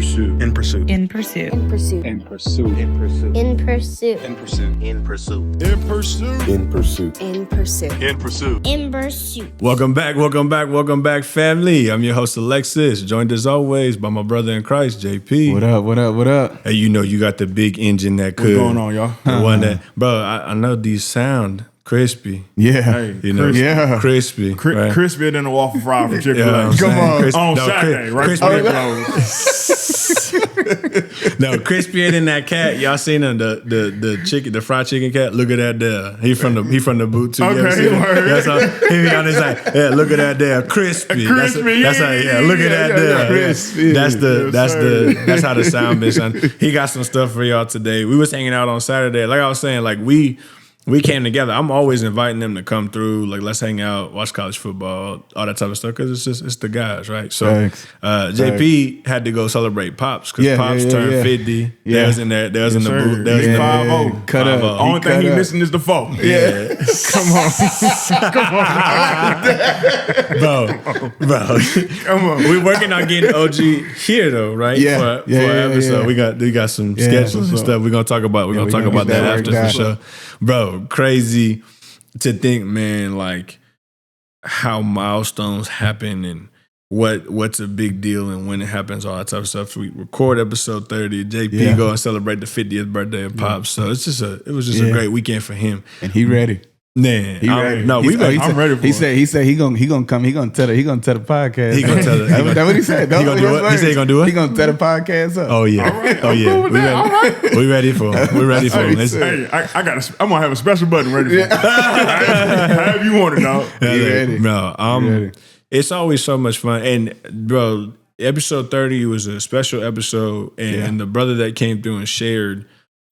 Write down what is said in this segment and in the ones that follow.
pursuit. In pursuit. In pursuit. In pursuit. In pursuit. In pursuit. In pursuit. In pursuit. In pursuit. In pursuit. In pursuit. In pursuit. In pursuit. In pursuit. Welcome back, family. I'm your host, Alexis, joined as always by my brother in Christ, JP. What up? Hey, you know you got the big engine that could. What's going on, y'all? The one that, bro, I know these sound crispy. Yeah. Hey, You know, Yeah. crispy. right? Crispier than a waffle fry from Chick-fil-A. Yeah, I'm Come saying, on. crisp- On no, Saturday, right crispy- before they close. No, crispier than that cat. Y'all seen him, the chicken, the fried chicken cat? Look at that there. He from the boot too. You ever Okay, seen him? word. That's how he be on his like, yeah, look at that there. Crispy. Crispy, That's how, look at that there. crispy. That's Yes, that's how the sound been, son. He got some stuff for y'all today. We was hanging out on Saturday. Like I was saying, like we came together. I'm always inviting them to come through. Like, let's hang out, watch college football, all that type of stuff. Because it's the guys, right? So, Thanks. JP had to go celebrate Pops because Pops turned 50. Yeah. They was in there. They was in the sir. booth. They was He's in the 5'0". Cut up. 5'0". Only thing he cut up. missing is the 4. Yeah. bro. Come on. We working on getting OG here though, right? Yeah. For Yeah, an episode. yeah. We got some Yeah. schedules and stuff. We're gonna talk about. We're gonna we talk gonna about get that that after worked for out. sure. Bro, crazy to think, man, like how milestones happen and what's a big deal and when it happens, all that type of stuff. We record episode 30. JP go and celebrate the 50th birthday of Pops. So it was just a great weekend for him. And he ready. Man, He ready. no, we ready. I'm ready for He it. said he gonna come. He gonna tell the podcast. He gonna tell it. That's what he said. He gonna do what? He said he gonna do it? He gonna tell the podcast up. Oh yeah. Oh yeah. cool with that. All right. We ready for him. We ready for him. Let's- Hey, I'm gonna have a special button ready for you. However you want it, dog. He ready. No, ready. it's always so much fun. And bro, episode 30 was a special episode, and the brother that came through and shared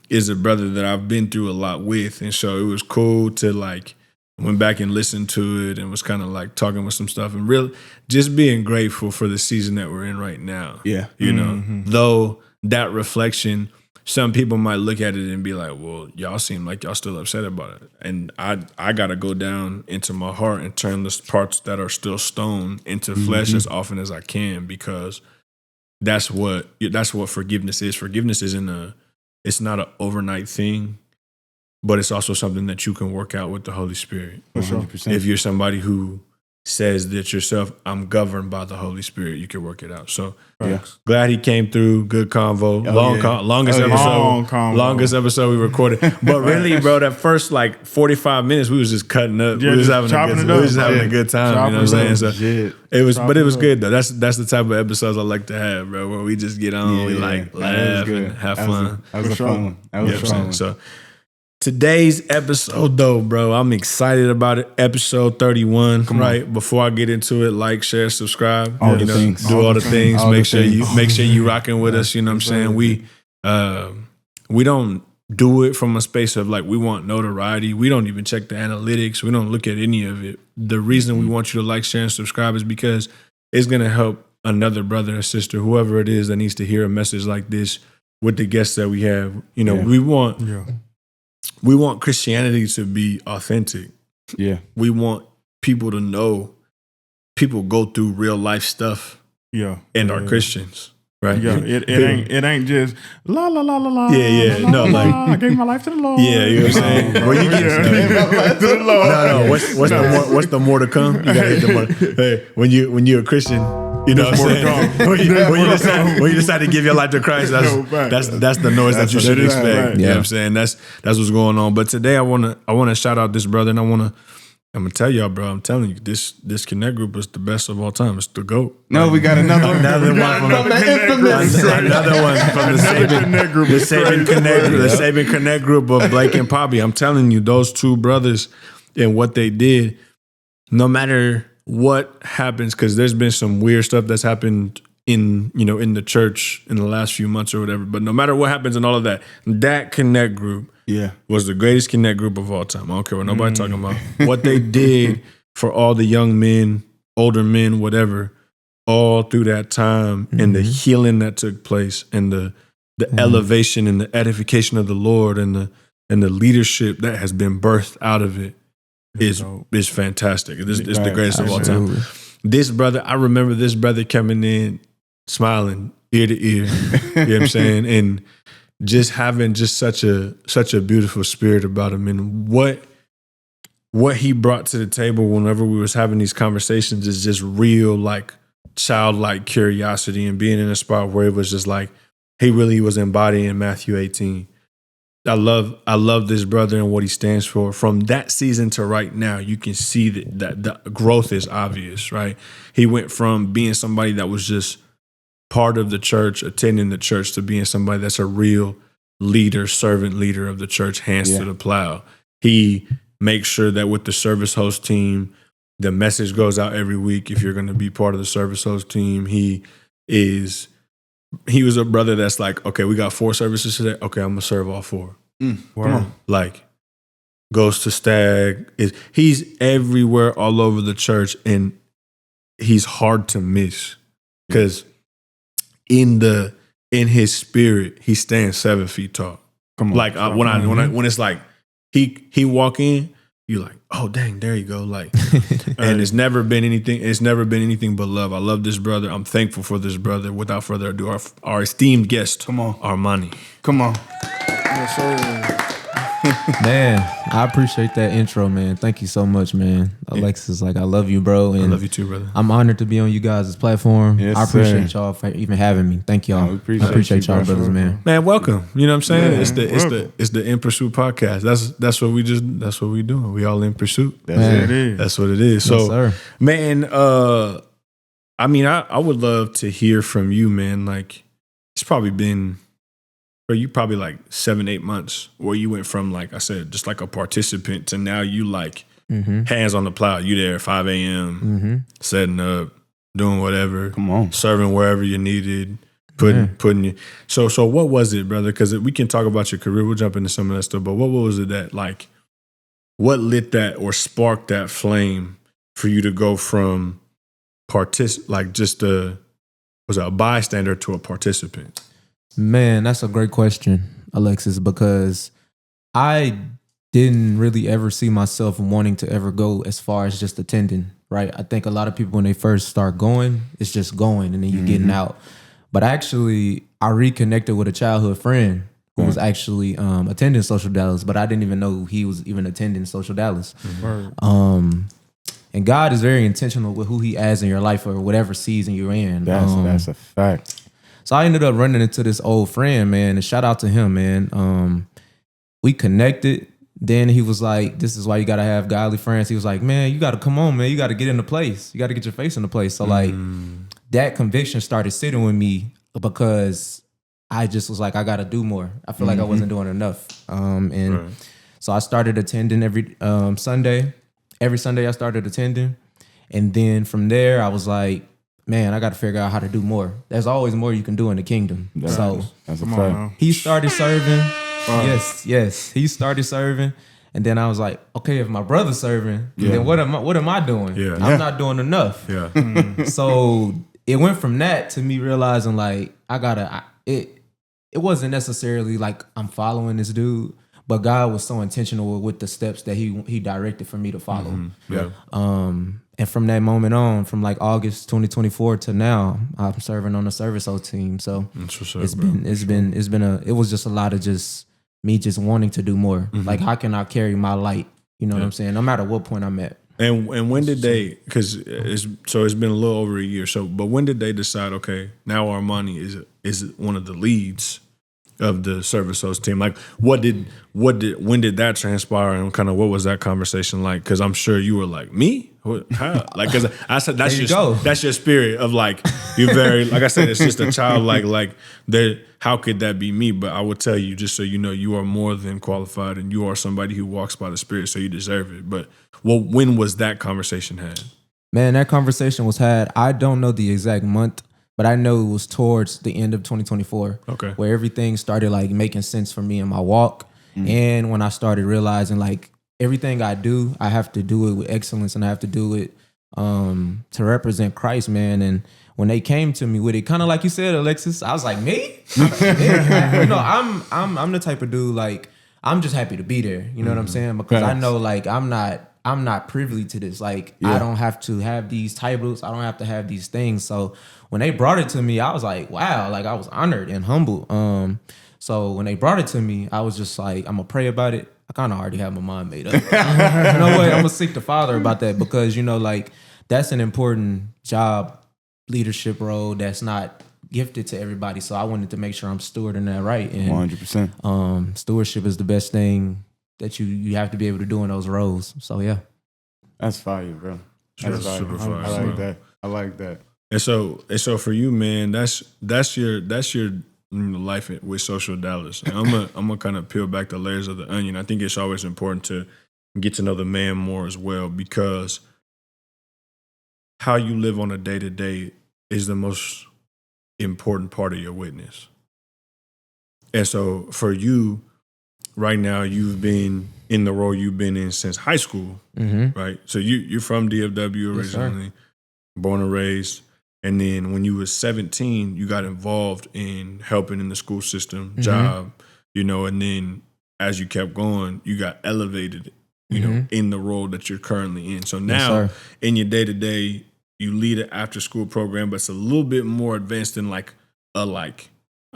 is a brother that I've been through a lot with, and so it was cool to like went back and listened to it and was kind of like talking with some stuff and real just being grateful for the season that we're in right now. Yeah. You know, though that reflection, some people might look at it and be like, well, y'all seem like y'all still upset about it. And I got to go down into my heart and turn the parts that are still stone into flesh as often as I can, because that's what forgiveness is. Forgiveness it's not an overnight thing, but it's also something that you can work out with the Holy Spirit. 100%. If you're somebody who says that yourself, I'm governed by the Holy Spirit, you can work it out. So glad he came through. Good convo. Longest episode. Longest episode we recorded. But really, bro, that first like 45 minutes, we was just cutting up. Yeah, we was just having a good time. You know what I'm saying? So it was good though. That's the type of episodes I like to have, bro, where we just get on, we like laugh and have fun. That was a fun one. That was a fun one. So today's episode, though, bro, I'm excited about it. Episode 31, right? Before I get into it, like, share, subscribe. All the things. Do all the things. All Make the sure things. you rocking with us. You know what I'm saying? We don't do it from a space of like we want notoriety. We don't even check the analytics. We don't look at any of it. The reason we want you to like, share, and subscribe is because it's gonna help another brother or sister, whoever it is that needs to hear a message like this with the guests that we have. You know, we want Christianity to be authentic. Yeah. We want people to know people go through real life stuff and are Christians, right? Yeah, it ain't just la la la la la. Yeah. la, No, la, like- la, I gave my life to the Lord. Yeah, you know what I'm saying? When you get to the Lord. no, what's the more to come? You gotta hit the more. Hey, when you're a Christian, you know what I'm saying? When you decide to give your life to Christ, that's the noise that you should that is expect. right. You know what I'm saying? That's what's going on. But today I wanna shout out this brother, and I'm gonna tell y'all, bro. I'm telling you, this Connect group is the best of all time. It's the GOAT. No, we got another one. Another one from the Saban group. The Saban Connect group of Blake and Poppy. I'm telling you, those two brothers and what they did, no matter what happens, because there's been some weird stuff that's happened in the church in the last few months or whatever. But no matter what happens and all of that Connect group was the greatest Connect group of all time. I don't care what nobody talking about. What they did for all the young men, older men, whatever, all through that time, and the healing that took place, and the elevation and the edification of the Lord, and the leadership that has been birthed out of it is fantastic. It's the greatest of all time. This brother, I remember this brother coming in smiling ear to ear. You know what I'm saying? And just having just such a beautiful spirit about him, and what he brought to the table whenever we was having these conversations is just real, like childlike curiosity, and being in a spot where it was just like he really was embodying Matthew 18. I love this brother and what he stands for. From that season to right now, you can see that the growth is obvious, right? He went from being somebody that was just part of the church, attending the church, to being somebody that's a real leader, servant leader of the church, hands to the plow. He makes sure that with the service host team, the message goes out every week. If you're going to be part of the service host team, he was a brother that's like, okay, we got 4 services today. Okay, I'm gonna serve all 4. Come on. Like, goes to Stag. He's everywhere, all over the church, and he's hard to miss because in his spirit, he stands 7 feet tall. Come on. Like when it's like he walk in, you're like, oh dang, there you go. Like, and it's never been anything but love. I love this brother. I'm thankful for this brother. Without further ado, our esteemed guest, Come on. Armani. Come on. Yes, sir. Man, I appreciate that intro, man. Thank you so much, man. Alexis, like, I love you, bro. And I love you too, brother. I'm honored to be on you guys' platform. Yes, I appreciate sir. y'all for even having me. Thank y'all. No, we appreciate I appreciate you, y'all, bro. brothers, man. Man, welcome. You know what I'm saying? Yeah, It's the In Pursuit podcast. That's what we doing. We all in pursuit. That's Man. it is. That's what it is. Yes, So, sir. man, I mean, I would love to hear from you, man. Like, it's probably been, or you probably like 7-8 months where you went from, like I said, just like a participant to now you like hands on the plow. You there at 5 a.m. Setting up, doing whatever, Come on. serving wherever you needed, putting you. So what was it, brother? Because we can talk about your career. We'll jump into some of that stuff. But what was it that, like, what lit that or sparked that flame for you to go from was a bystander to a participant? Man, that's a great question, Alexis, because I didn't really ever see myself wanting to ever go as far as just attending, right? I think a lot of people, when they first start going, it's just going and then you getting out. But actually, I reconnected with a childhood friend who was actually attending Social Dallas, but I didn't even know he was even attending Social Dallas. And God is very intentional with who he adds in your life or whatever season you're in. That's a fact. So I ended up running into this old friend, man, and shout out to him, man. We connected. Then he was like, this is why you got to have godly friends. He was like, man, you got to come on, man. You got to get into place. You got to get your face into place. So like that conviction started sitting with me because I just was like, I got to do more. I feel like I wasn't doing enough. So I started attending every Sunday. Every Sunday I started attending. And then from there, I was like, man, I got to figure out how to do more. There's always more you can do in the kingdom. That's a Come on fact. now. He started serving. Yes. He started serving. And then I was like, okay, if my brother's serving, then what am I doing? Yeah. I'm not doing enough. Yeah. So it went from that to me realizing like it wasn't necessarily like I'm following this dude, but God was so intentional with the steps that he directed for me to follow. Yeah. And from that moment on, from like August 2024 to now, I'm serving on the service O team. So That's what's up, it was just a lot of just me just wanting to do more. Like, how can I carry my light? You know what I'm saying? No matter what point I'm at. And when did they? Because it's been a little over a year. So, but when did they decide? Okay, now Armani is one of the leads of the service host team. Like, when did that transpire, and kind of what was that conversation like? Because I'm sure you were like, me? What, how? Like, because I said that's your spirit of like, you're very, like I said, it's just a childlike, like there. How could that be me? But I would tell you, just so you know, you are more than qualified, and you are somebody who walks by the Spirit, so you deserve it. But when was that conversation had? Man, that conversation was had. I don't know the exact month, but I know it was towards the end of 2024. Okay. Where everything started like making sense for me in my walk. And when I started realizing like everything I do, I have to do it with excellence, and I have to do it to represent Christ, man. And when they came to me with it, kind of like you said, Alexis, I was like, me? You know, I'm the type of dude, like, I'm just happy to be there. You know what I'm saying? Because I know, like, I'm I'm not privy to this. Like, Yeah. I don't have to have these titles. I don't have to have these things. So when they brought it to me, I was like, wow, like I was honored and humble. So when they brought it to me, I was just like, I'm gonna pray about it. I kind of already have my mind made up. You know what? I'm gonna seek the Father about that because, you know, like that's an important job, leadership role that's not gifted to everybody. So I wanted to make sure I'm stewarding that right. And 100%. stewardship is the best thing that you have to be able to do in those roles. So yeah. That's fire, bro. That's fire. super fire, I like bro. that. I like that. And so for you, man, that's your life with Social Dallas. And I'm gonna kind of peel back the layers of the onion. I think it's always important to get to know the man more as well, because how you live on a day to day is the most important part of your witness. And so for you, right now, you've been in the role you've been in since high school, right? So you're from DFW originally, born and raised. And then when you was 17, you got involved in helping in the school system, job, you know, and then as you kept going, you got elevated, you know, in the role that you're currently in. So now in your day-to-day, you lead an after-school program, but it's a little bit more advanced than I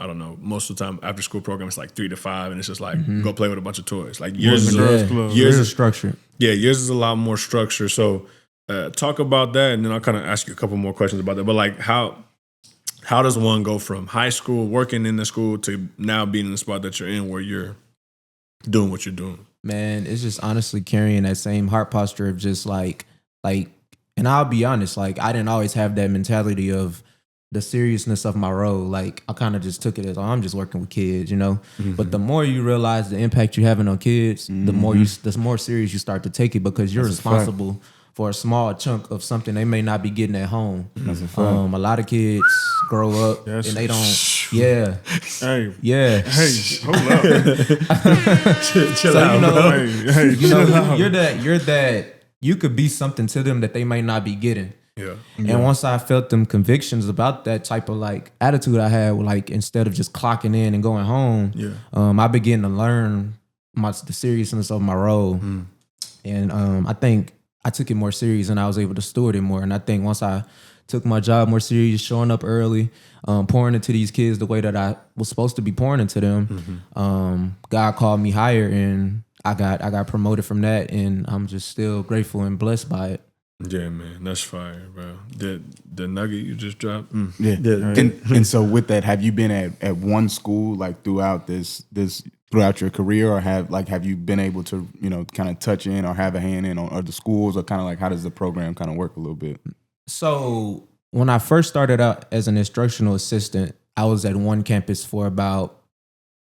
don't know, most of the time after-school program, it's like 3 to 5, and it's just like, go play with a bunch of toys. Like yours is structured. Yeah, yours is a lot more structure. So talk about that, and then I'll kind of ask you a couple more questions about that. But like, how does one go from high school, working in the school, to now being in the spot that you're in where you're doing what you're doing? Man, it's just honestly carrying that same heart posture of just like, and I'll be honest, like I didn't always have that mentality of the seriousness of my role. Like I kind of just took it as, oh, I'm just working with kids, you know. But the more you realize the impact you're having on kids, the more serious you start to take it, because you're responsible for a small chunk of something they may not be getting at home. That's a fact. A lot of kids grow up and they don't. Yeah. Hey, Yeah. hey, hold up. Chill So out, you know, bro. Hey, you know, chill out. you're that. You could be something to them that they may not be getting. Yeah. And once I felt them convictions about that type of like attitude I had, like instead of just clocking in and going home, I began to learn the seriousness of my role. And I think I took it more serious and I was able to steward it more. And I think once I took my job more serious, showing up early, pouring into these kids the way that I was supposed to be pouring into them, God called me higher, and I got promoted from that, and I'm just still grateful and blessed by it. Yeah, man, that's fire, bro. The nugget you just dropped. Yeah. And so with that, have you been at one school like throughout throughout your career, or have you been able to, you know, kind of touch in or have a hand in on other schools, or kind of like how does the program kind of work a little bit? So when I first started out as an instructional assistant, I was at one campus for about,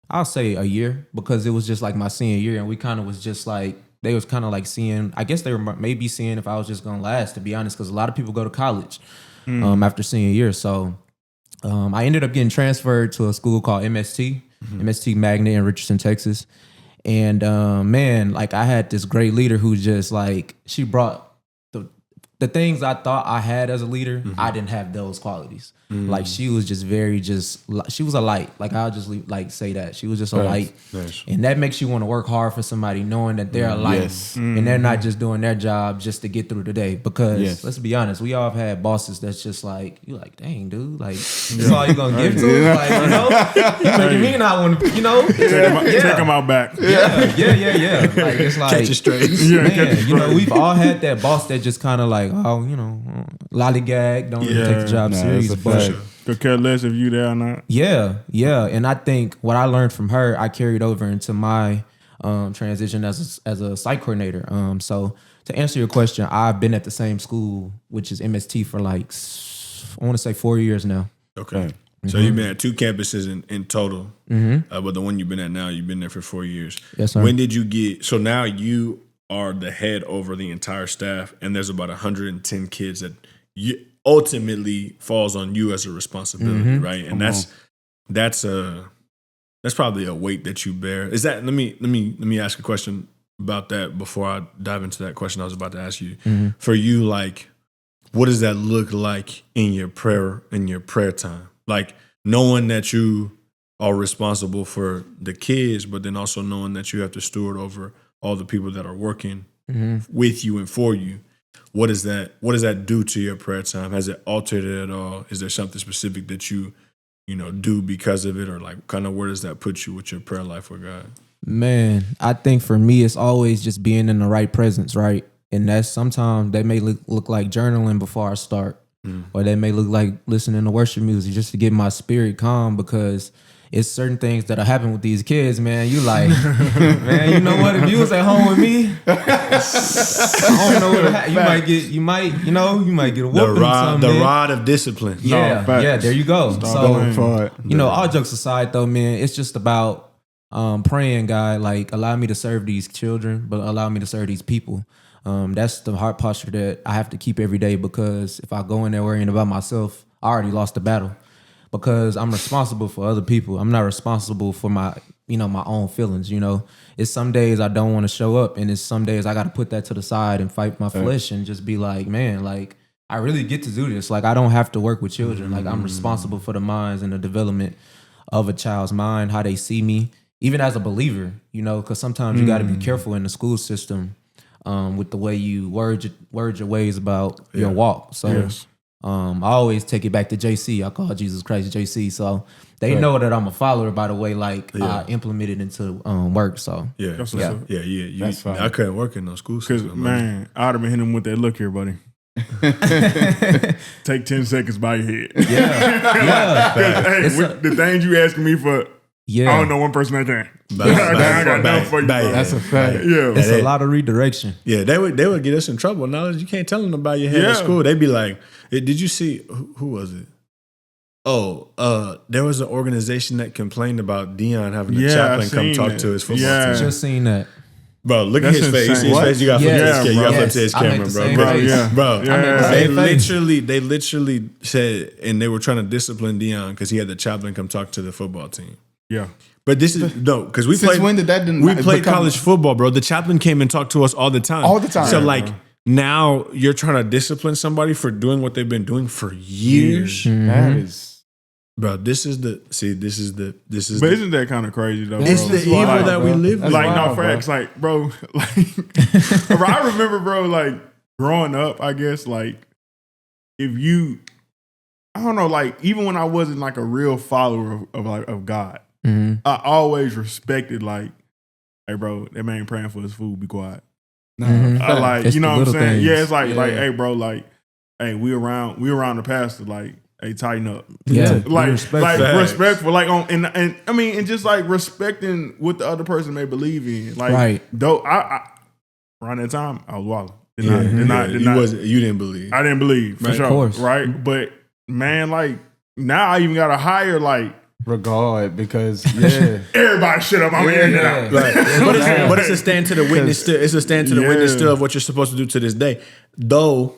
I'll say a year, because it was just like my senior year, and we kind of was just like, they was kind of like seeing, I guess they were maybe seeing if I was just gonna last, to be honest, because a lot of people go to college after senior year. So I ended up getting transferred to a school called MST Magnet in Richardson, Texas. And man, like I had this great leader who just like, she brought the things I thought I had as a leader, I didn't have those qualities. Like she was just she was a light. Like I'll just say that. She was just a light. Nice. And that makes you want to work hard for somebody, knowing that they're a light and they're not just doing their job just to get through the day. Because let's be honest, we all have had bosses that's just like, you like, dang, dude, like that's all you're gonna give to them? Like, you know, you making me not want to, you know, Take them out back. yeah. Like it's like, Catch it straight. man, you know, we've all had that boss that just kind of like, oh, you know, lollygag, don't really take the job serious. that's a But fact. Could care less if you there or not. yeah. And I think what I learned from her, I carried over into my transition as a site coordinator. So to answer your question, I've been at the same school, which is MST, for like, I want to say 4 years now. Okay. So you've been at 2 campuses in total, but the one you've been at now, you've been there for 4 years. Yes, sir. When did you get? So now you are the head over the entire staff, and there's about 110 kids that you ultimately falls on you as a responsibility, right? And that's probably a weight that you bear. Is that? Let me ask a question about that before I dive into that question I was about to ask you. For you, like, what does that look like in your prayer time? Like knowing that you are responsible for the kids, but then also knowing that you have to steward over all the people that are working with you and for you. What does that do to your prayer time? Has it altered it at all? Is there something specific that you do because of it, or like kind of where does that put you with your prayer life with God? Man, I think for me, it's always just being in the right presence, right? And that's sometimes that may look like journaling before I start, or that may look like listening to worship music just to get my spirit calm, because it's certain things that are happening with these kids, man. You like, man, you know what? If you was at home with me, I don't know what you might get a whooping or something. The man. rod of discipline. Yeah, there you go. Going for it. All jokes aside though, man, it's just about praying, God, like allow me to serve these children, but allow me to serve these people. That's the heart posture that I have to keep every day, because if I go in there worrying about myself, I already lost the battle. Because I'm responsible for other people. I'm not responsible for my own feelings. It's some days I don't want to show up, and it's some days I got to put that to the side and fight my flesh and just be like, man, like I really get to do this. Like I don't have to work with children. Like I'm responsible for the minds and the development of a child's mind, how they see me, even as a believer. Because sometimes you got to be careful in the school system with the way you word your ways about your walk. So. Yes. I always take it back to JC. I call Jesus Christ JC. So they know that I'm a follower by the way, I implement it into work. So Yeah. That's Yeah. what's up. Yeah. That's fine. I couldn't work in no school Because, system. man, I'd have been hitting him with that look here, buddy. Take 10 seconds by your head. yeah. Hey, the things you asking me for, I don't know one person that can. I got enough for you. Bro. That's a fact. Yeah. It's a lot of redirection. Yeah, they would get us in trouble. Now you can't tell them about your head at school. They'd be like, "Did you see who was it? Oh, there was an organization that complained about Dion having a chaplain come talk to his football team." Just seen that. Bro, look at That's his face. You see his insane. face? You got to flip to his camera. You got to flip to his I make camera, the bro. same Bro, face. bro. Yeah. They literally said, and they were trying to discipline Dion because he had the chaplain come talk to the football team. Yeah. But this is because we Since played. when did that we played become- college football, bro. The chaplain came and talked to us all the time. All the time. So Yeah, like now you're trying to discipline somebody for doing what they've been doing for years, That is. bro. This is the. But isn't that kind of crazy, though, bro? It's the evil Like, that we live in. Like, no, wild, bro. facts. Like, bro, bro, I remember, bro, like, growing up, I guess, like, if you, I don't know, like, even when I wasn't, like, a real follower of God, I always respected, like, hey, bro, that man praying for his food, be quiet. I like, It's you know the what I'm little saying? things. Yeah, it's like, Yeah. hey, bro, like, hey, we around the pastor, like, hey, tighten up. Yeah. Like Facts. respectful, like and I mean, and just like respecting what the other person may believe in. Like, Right. Though I around that time I was wild. You didn't believe. I didn't believe for Right. sure. Of course. Right, but man, like now I even got to hire like Regard because everybody shut up. I'm in and out. Right. But it's a stand to the witness still. It's a stand to the witness still of what you're supposed to do to this day. Though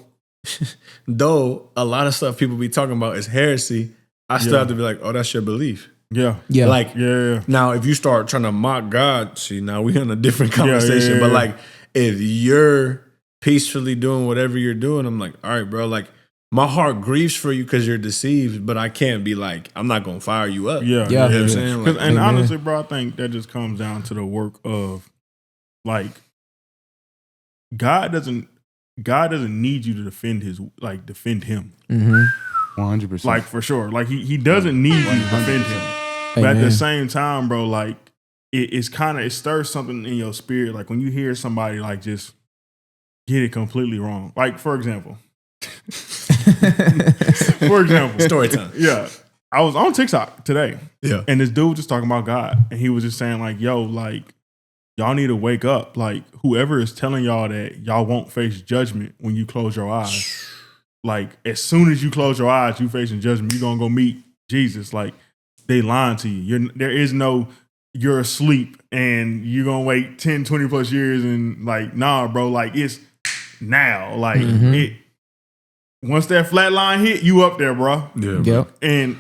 a lot of stuff people be talking about is heresy, I still have to be like, oh, that's your belief. Yeah. Like, Yeah. now if you start trying to mock God, see, now we in a different conversation. yeah. But like, if you're peacefully doing whatever you're doing, I'm like, all right, bro, like my heart grieves for you because you're deceived, but I can't be like, I'm not gonna fire you up. Yeah. Yeah. You know what I'm saying? Like, And honestly, bro, I think that just comes down to the work of like God doesn't need you to defend him. 100%. Like for sure. Like he doesn't need you to defend him. But at the same time, bro, like it stirs something in your spirit. Like when you hear somebody like just get it completely wrong. Like for example. story time. Yeah. I was on TikTok today. Yeah. And this dude was just talking about God. And he was just saying, like, yo, like, y'all need to wake up. Like, whoever is telling y'all that y'all won't face judgment when you close your eyes. Like, as soon as you close your eyes, you facing judgment. You're going to go meet Jesus. Like, they lying to you. There is no, you're asleep and you're going to wait 10, 20 plus years. And like, nah, bro, like, it's now. Like, once that flat line hit, you up there, bro. Yeah. Yep. And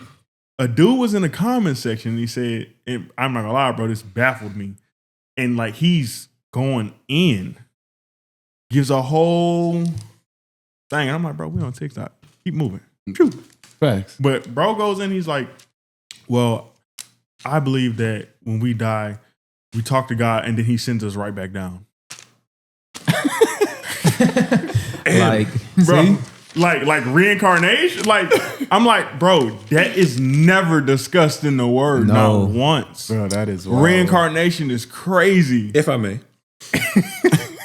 a dude was in the comment section and he said, and I'm not gonna lie, bro, this baffled me. And like he's going in, gives a whole thing. And I'm like, bro, we on TikTok. Keep moving. Phew. Facts. But bro goes in, he's like, well, I believe that when we die, we talk to God and then he sends us right back down. Like, bro. see? Like reincarnation. Like I'm like, bro, that is never discussed in the word, No. not once. Bro, that is wild. Reincarnation is crazy. If I may.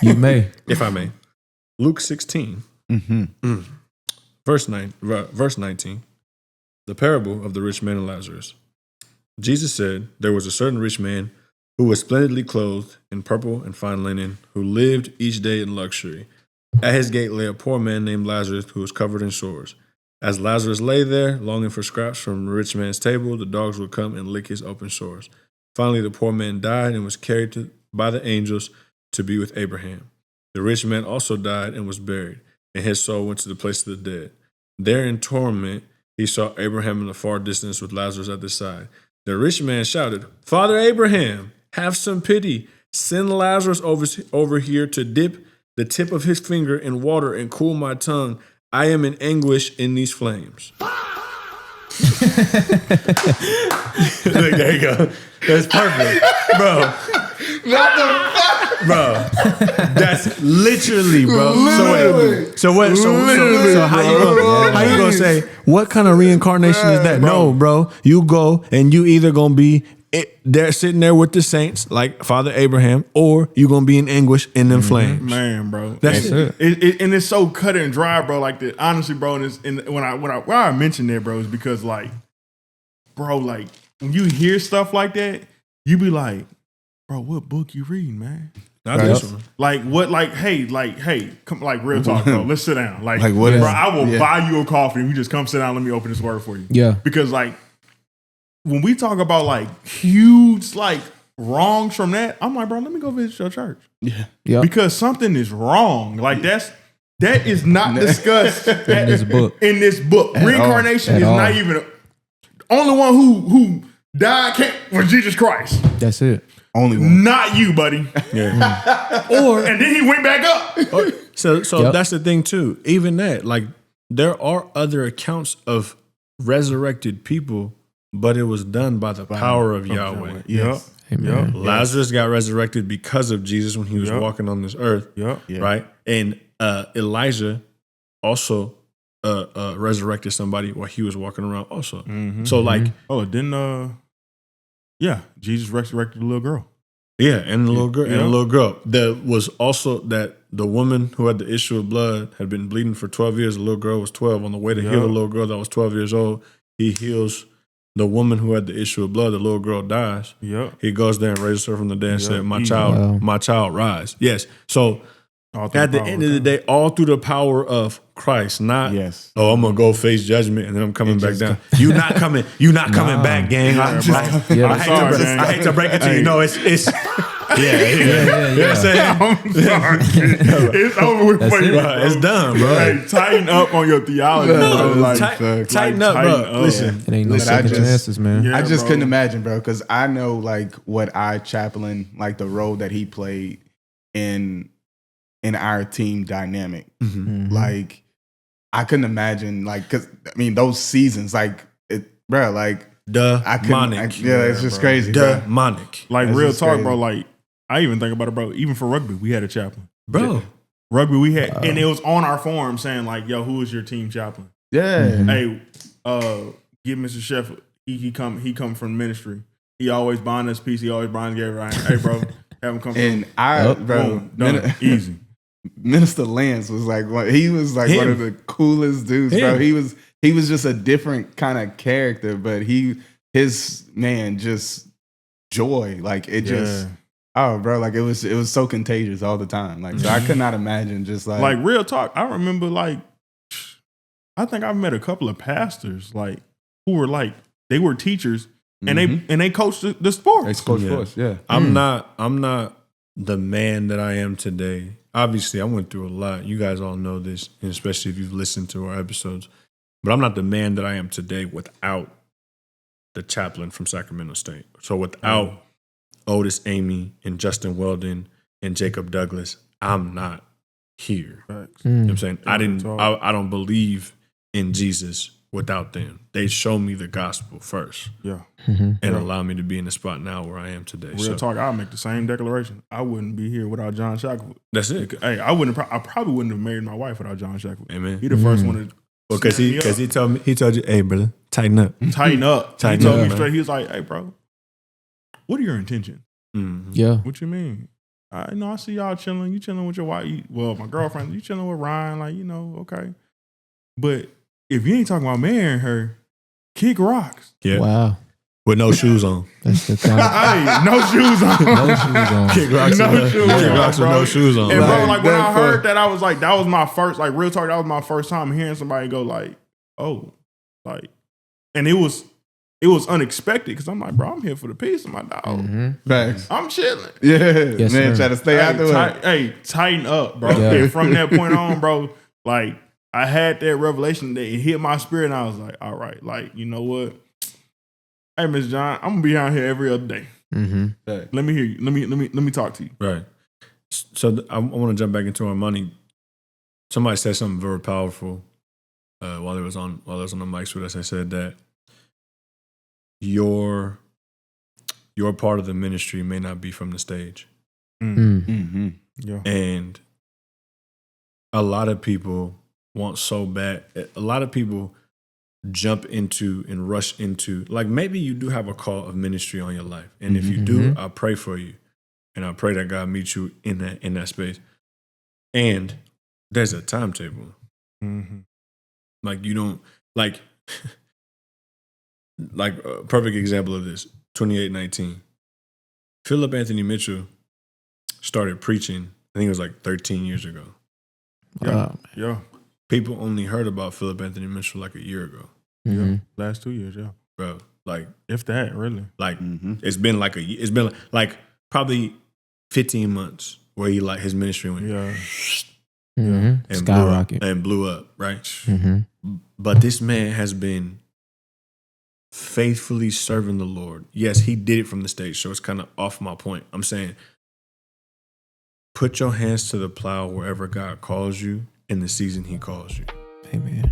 You may. If I may. Luke 16. Verse 19. The parable of the rich man and Lazarus. Jesus said, there was a certain rich man who was splendidly clothed in purple and fine linen, who lived each day in luxury. At his gate lay a poor man named Lazarus, who was covered in sores. As Lazarus lay there, longing for scraps from the rich man's table, the dogs would come and lick his open sores. Finally, the poor man died and was carried by the angels to be with Abraham. The rich man also died and was buried, and his soul went to the place of the dead. There in torment, he saw Abraham in the far distance with Lazarus at his side. The rich man shouted, Father Abraham, have some pity. Send Lazarus over here to dip the tip of his finger in water and cool my tongue. I am in anguish in these flames. There you go. That's perfect. Bro. Bro, that's literally, bro. So how you gonna say what kind of reincarnation is that? No, bro. You go and you either gonna be there sitting there with the saints like Father Abraham, or you gonna be in anguish in them flames. Man, bro, That's it. And it's so cut and dry, bro. Like honestly, bro. And when I mentioned that, bro, is because like, bro, like when you hear stuff like that, you be like, bro, what book you reading, man? Not this one. Like what? Like hey, come, like real talk, bro. Let's sit down. Like what is- bro, I will buy you a coffee and you just come sit down. Let me open this word for you. Yeah. Because like when we talk about like huge like wrongs from that, I'm like, bro, let me go visit your church. Yeah. Because something is wrong. Like that is not discussed In this book. In this book, reincarnation At is all. not even. Only one who died was Jesus Christ. That's it. Only one. Not you, buddy. Yeah. And then he went back up. So Yep. that's the thing too. Even that, like, there are other accounts of resurrected people, but it was done by the power of Yahweh. Yes. Amen. Lazarus got resurrected because of Jesus when he was walking on this earth, Yeah. right? And Elijah also resurrected somebody while he was walking around also. So like, Oh, then Jesus resurrected the little girl. yeah, and the little girl, and Yeah. the little girl. There was also that the woman who had the issue of blood had been bleeding for 12 years. The little girl was 12. On the way to heal the little girl that was 12 years old, he heals the woman who had the issue of blood. The little girl dies. Yeah. He goes there and raises her from the dead and said, Wow. my child, rise. Yes. So All through at the power end of the day, all through the power of Christ, not, Yes. oh, I'm going to go face judgment and then I'm coming back just- down. You not coming back, gang. Yeah, bro. Yeah, I'm sorry, man. I hate to break it to you. No, it's yeah. You know what I'm saying? I'm sorry. It's over with for you. it. Bro. It's done, bro. Hey, tighten up on your theology, bro. Like, Tighten up, tighten bro. up. Listen, It ain't no Listen, I second just- chances, man. Yeah, I just bro. couldn't imagine, bro, because I know like what our chaplain, like the role that he played in our team dynamic. Like I couldn't imagine, like, because I mean those seasons, like it, bro, like I couldn't. demonic. It's just crazy, bro. Demonic. Like That's real just talk, crazy. bro. Like I even think about it, bro. Even for rugby, we had a chaplain. Bro. Rugby, we had, and it was on our forum saying like, "Yo, who is your team chaplain?" Yeah, Hey, give Mr. Chef. He come from ministry. He always buying us peace. He always buying us right. Hey, bro, have him come. and I, bro, Boom, done. Easy. Minister Lance was like he was like one of the coolest dudes, bro. He was just a different kind of character, but his man just joy, like it just bro, like it was so contagious all the time. Like so I could not imagine just Like real talk. I remember like I think I've met a couple of pastors like who were like they were teachers and they coached the sport. It's Coach Force, yeah. I'm not the man that I am today. Obviously, I went through a lot. You guys all know this, and especially if you've listened to our episodes. But I'm not the man that I am today without the chaplain from Sacramento State. So without Otis Amy and Justin Weldon and Jacob Douglas, I'm not here. Facts. You know what I'm saying? Yeah, I don't believe in Jesus without them. They show me the gospel first Yeah. and allow me to be in the spot now where I am today. Real talk, I'll make the same declaration. I wouldn't be here without John Shackelford. That's it. Hey, I probably wouldn't have married my wife without John Shackelford. Amen. He the first one to Well, because he told you, hey, brother, tighten up. tighten up. Tighten He told up, me man. straight. He was like, "Hey, bro, what are your intentions? Yeah. What you mean? I know I see y'all chilling. You chilling with your wife. My girlfriend. You chilling with Ryan. Like, okay. But if you ain't talking about marrying her, kick rocks. Yeah. Wow. With no shoes on. That's the kind of Hey, no shoes on. no shoes on. Kick rocks, No with, shoes kick on, rocks with bro. no shoes on. And bro, like when I that heard that, I was like, that was my first, like real talk, that was my first time hearing somebody go like, oh, like, and it was unexpected because I'm like, bro, I'm here for the peace of my dog. Facts. I'm chilling. Yeah, Yes, man, sir. try to stay out the way. Tighten up, bro. Yeah. And from that point on, bro, like I had that revelation that it hit my spirit, and I was like, all right, like, you know what? Hey, Miss John, I'm gonna be out here every other day. Let me hear you. Let me talk to you. Right. So I want to jump back into Armani. Somebody said something very powerful while it was on the mics with us. I said that your part of the ministry may not be from the stage, Yeah. and a lot of people want so bad. A lot of people jump into and rush into, like, maybe you do have a call of ministry on your life, and if you do, I pray for you, and I pray that God meets you in that space. And there's a timetable. Like, you don't like like a perfect example of this. 28:19. Philip Anthony Mitchell started preaching. I think it was like 13 years ago. Yeah. People only heard about Philip Anthony Mitchell like a year ago, Last 2 years, yeah. bro. Like, If that, really. like it's been like probably 15 months where he, like, his ministry went Yeah. and Skyrocket. blew up, right? But this man has been faithfully serving the Lord. Yes, he did it from the stage, so it's kind of off my point. I'm saying, put your hands to the plow wherever God calls you in the season he calls you. Amen.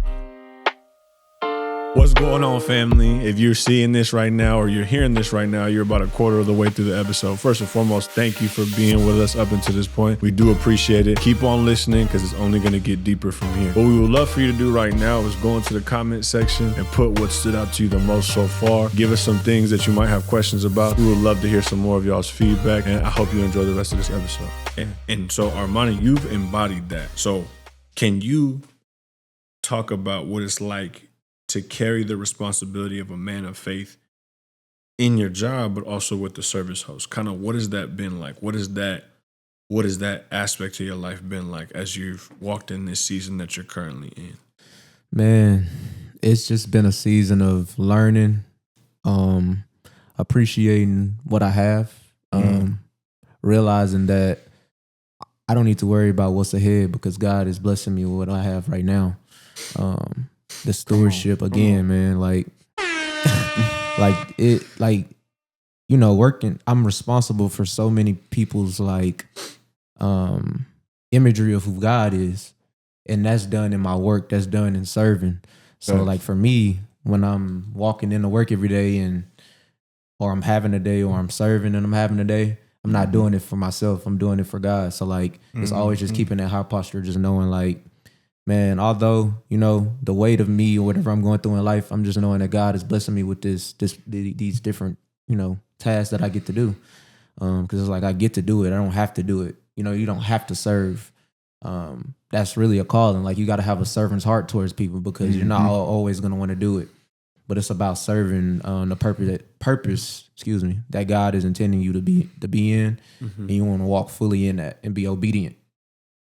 What's going on, family? If you're seeing this right now or you're hearing this right now, you're about a quarter of the way through the episode. First and foremost, thank you for being with us up until this point. We do appreciate it. Keep on listening because it's only going to get deeper from here. What we would love for you to do right now is go into the comment section and put what stood out to you the most so far. Give us some things that you might have questions about. We would love to hear some more of y'all's feedback, and I hope you enjoy the rest of this episode. And so, Armani, you've embodied that. So can you talk about what it's like to carry the responsibility of a man of faith in your job, but also with the service host? Kind of what has that been like? What is that aspect of your life been like as you've walked in this season that you're currently in? Man, it's just been a season of learning, appreciating what I have, realizing that I don't need to worry about what's ahead because God is blessing me with what I have right now. The stewardship again, man, like working, I'm responsible for so many people's like imagery of who God is, and that's done in my work, that's done in serving. So like for me, when I'm walking into work every day or I'm having a day or I'm serving and I'm having a day, I'm not doing it for myself, I'm doing it for God. So like it's always just keeping that heart posture, just knowing like, man, although, the weight of me or whatever I'm going through in life, I'm just knowing that God is blessing me with these different, tasks that I get to do. Because it's like I get to do it. I don't have to do it. You don't have to serve. That's really a calling. Like you got to have a servant's heart towards people because you're not always going to want to do it. But it's about serving the purpose, that God is intending you to be in, and you want to walk fully in that and be obedient.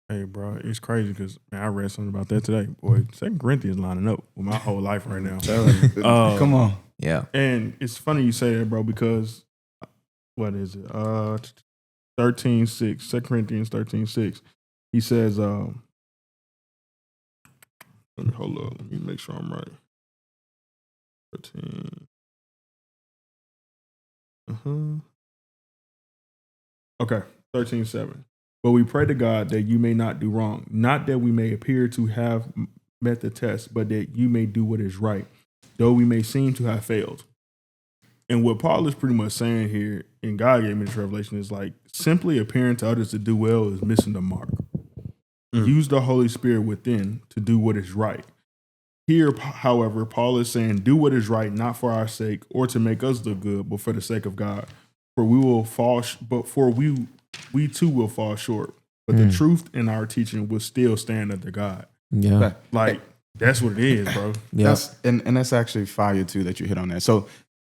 Hey, bro, it's crazy because I read something about that today. Boy, 2 Corinthians lining up with my whole life right now. Come on. Yeah. And it's funny you say that, bro, because what is it? 13:6, 2 Corinthians 13:6. He says, hold up, let me make sure I'm right. 13. Okay, 13:7. But we pray to God that you may not do wrong, not that we may appear to have met the test, but that you may do what is right, though we may seem to have failed. And what Paul is pretty much saying here, and God gave me this revelation, is like simply appearing to others to do well is missing the mark. Use the Holy Spirit within to do what is right. Here, however, Paul is saying, do what is right, not for our sake or to make us look good, but for the sake of God. For we will fall, we too will fall short. But the truth in our teaching will still stand under God. Yeah. Like, that's what it is, bro. Yeah. That's and that's actually fire too that you hit on that. So,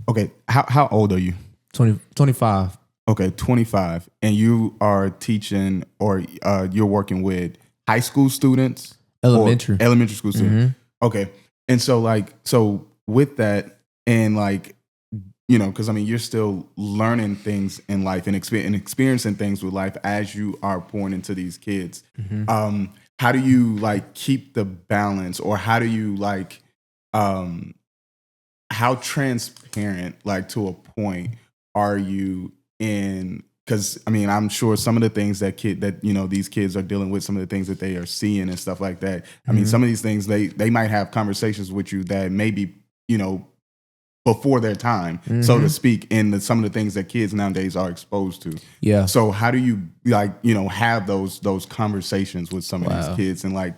okay, how old are you? 25. Okay, 25, and you are teaching or you're working with high school students, Elementary. or elementary school students. Okay, and so with that, and like, you know, because I mean, you're still learning things in life and experiencing things with life as you are pouring into these kids. How do you like keep the balance, or how do you like, how transparent, like to a point, are you in? Because I mean, I'm sure some of the things that you know these kids are dealing with, some of the things that they are seeing and stuff like that. I mean, some of these things they might have conversations with you that maybe, you know, before their time, so to speak, in some of the things that kids nowadays are exposed to. Yeah. So how do you like, you know, have those conversations with some of these kids and like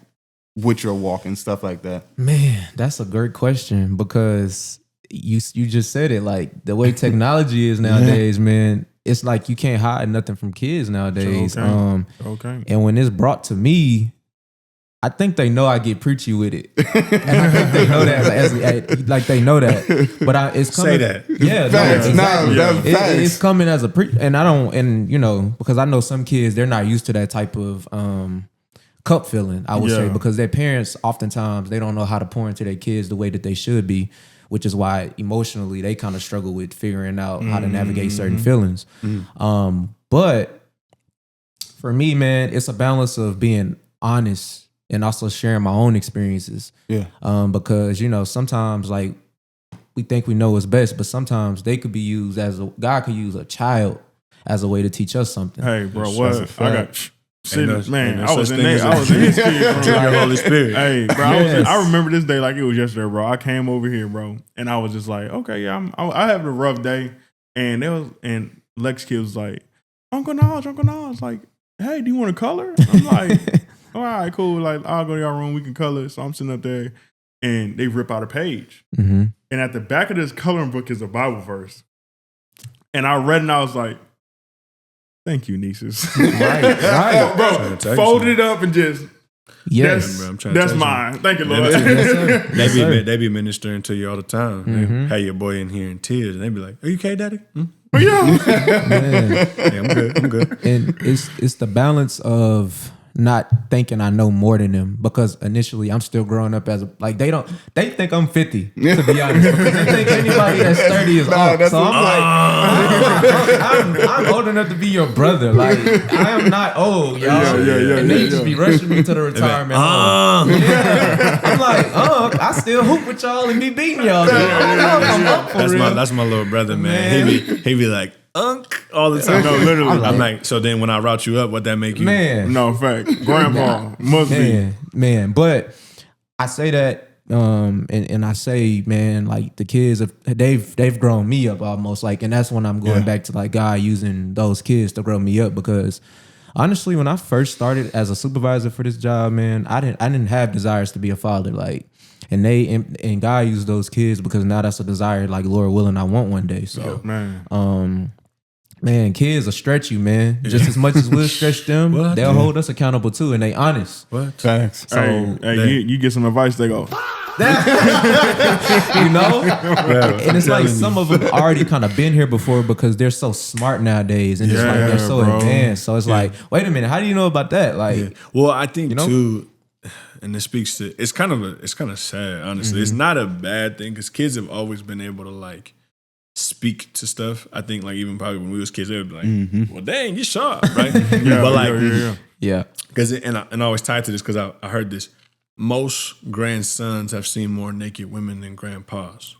with your walk and stuff like that? Man, that's a great question, because you just said it. Like the way technology is nowadays, man, it's like you can't hide nothing from kids nowadays. Okay. And when it's brought to me, I think they know I get preachy with it, and I think they know that. Like they know that. But it's coming. Say that. Yeah, Facts. no, exactly. No, facts. It's coming as a and I don't, and you know, because I know some kids, they're not used to that type of cup feeling, I would say, because their parents oftentimes they don't know how to pour into their kids the way that they should be, which is why emotionally they kind of struggle with figuring out how to navigate certain feelings. But for me, man, it's a balance of being honest and also sharing my own experiences. Yeah. Because, you know, sometimes like we think we know what's best, but sometimes they could be used God could use a child as a way to teach us something. Hey, bro, That's what? a I fact. got man. ain't I no was such in thing there. as I was in his kid. Your Holy Spirit. Hey, bro, Yes. I remember this day like it was yesterday, bro. I came over here, bro, and I was just like, okay, yeah, I having a rough day, and Lex kid was like, Uncle Nas, like, hey, do you want to color? I'm like, all right, cool. Like, I'll go to your room, we can color. So I'm sitting up there, and they rip out a page, and at the back of this coloring book is a Bible verse, and I read and I was like, thank you, nieces. Right. Bro, fold it up and just, Yes. that's mine. Thank you, Lord. Yes, sir. They be ministering to you all the time. They have your boy in here in tears, and they be like, "Are you okay, Daddy?" Yeah. Man. Yeah, I'm good. And it's the balance of not thinking I know more than them, because initially I'm still growing up as they think I'm 50, to be honest, because they think anybody that's 30 is old. So I'm like, I'm old enough to be your brother. Like, I am not old, y'all. Yeah, and they just be rushing me to the retirement home. Yeah. I'm like, I still hoop with y'all and be beating y'all. I'm up for real. That's my little brother, man. He be like, "Unk" all the time. No, literally. I'm like, so then when I route you up, what that make you? Man. No, fact. Grandpa must be. Man. But I say that, and I say, man, like the kids, they've grown me up almost, like, and that's when I'm going back to like God using those kids to grow me up, because honestly, when I first started as a supervisor for this job, man, I didn't have desires to be a father, like. And God used those kids because now that's a desire, like, Lord willing, I want one day. So, man, kids will stretch you, man. Just as much as we'll stretch them, they'll hold us accountable too, and they honest. What? Facts. So, you get some advice, they go, you know? And it's like some of them already kind of been here before because they're so smart nowadays, and it's like they're so advanced. So it's like, wait a minute, how do you know about that? Like, well, I think too. know? And it speaks to it's kind of sad, honestly. It's not a bad thing because kids have always been able to like speak to stuff. I think like even probably when we was kids, they would be like, "Well, dang, you sharp, right?" But like, yeah, because and I always tied to this because I heard this. Most grandsons have seen more naked women than grandpas.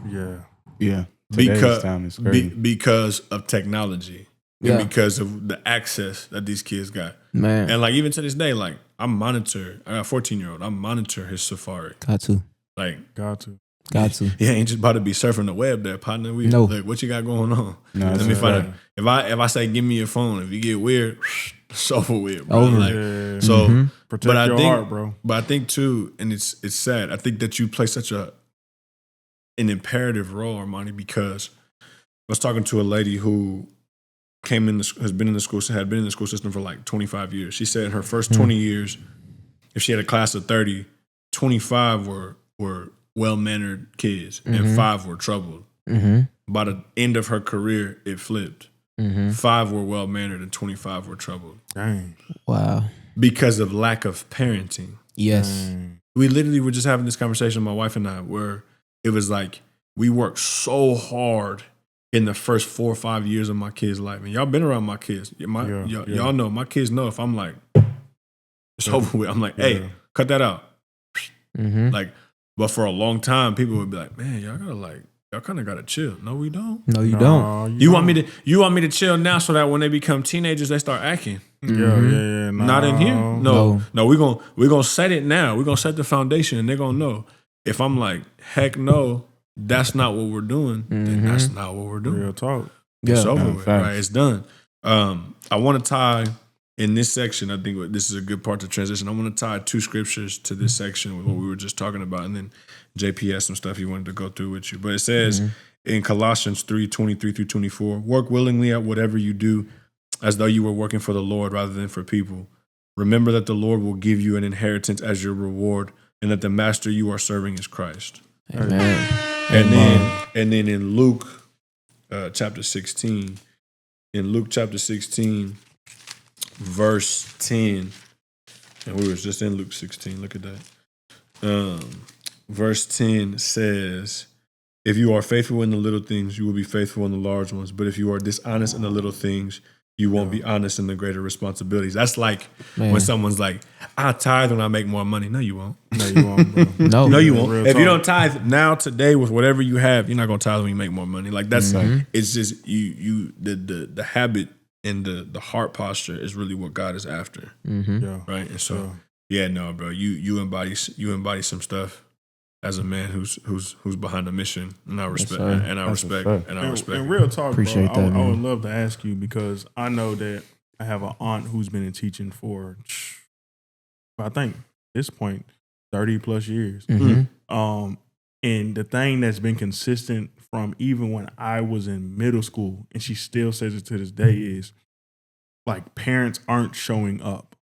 Yeah. Today's time is crazy. Because of technology and because of the access that these kids got. Man, And like even to this day, like I got a 14-year-old. I monitor his Safari. got to. Like Got to. he ain't just about to be surfing the web there, partner. No. Like, what you got going on? No, Let that's me a find fact. out. If I say give me your phone, if you get weird, it's over with, bro. Over. Like, Yeah. so Protect but I your think, heart, bro. But I think too, and it's sad. I think that you play such an imperative role, Armani, because I was talking to a lady who has been in the school system for like 25 years. She said in her first 20 years, if she had a class of 30, 25 were well-mannered kids and 5 were troubled. By the end of her career, it flipped. 5 were well-mannered and 25 were troubled. Dang. Wow. Because of lack of parenting. Yes. We literally were just having this conversation, my wife and I, where it was like we worked so hard in the first 4 or 5 years of my kids' life. And y'all been around my kids. Y'all know, my kids know if I'm like, it's over with. I'm like, hey, cut that out. Like, but for a long time, people would be like, man, y'all kind of gotta chill. No, we don't. No, you don't. You want me to chill now so that when they become teenagers, they start acting. Yeah. Not in here. No. We're gonna set it now. We're gonna set the foundation, and they're gonna know. If I'm like, heck no, that's not what we're doing, then that's not what we're doing. Real talk. It's Yeah. over No, with, facts. right? It's done. I want to tie in this section. I think this is a good part to transition. I want to tie 2 scriptures to this section with what we were just talking about, and then JPS some stuff he wanted to go through with you. But it says in Colossians 3:23-24, work willingly at whatever you do, as though you were working for the Lord rather than for people. Remember that the Lord will give you an inheritance as your reward, and that the master you are serving is Christ. Amen. And then in Luke chapter 16, verse 10, and we was just in Luke 16, look at that. Verse 10 says, if you are faithful in the little things, you will be faithful in the large ones. But if you are dishonest in the little things, you won't be honest in the greater responsibilities. That's like when someone's like, I tithe when I make more money. No, you won't. No, you won't, bro. No, You won't. Real If you talk. don't tithe now, today, with whatever you have, you're not gonna tithe when you make more money. Like that's it's just the habit and the heart posture is really what God is after. Yeah. Right. And so bro, you embody some stuff as a man who's behind a mission. And I respect sir. and I That's a respect fact. and I respect And it. real talk, Appreciate bro. that, I would man. love to ask you because I know that I have an aunt who's been in teaching for, I think, at this point, 30 plus years. And the thing that's been consistent from even when I was in middle school, and she still says it to this day, is like parents aren't showing up.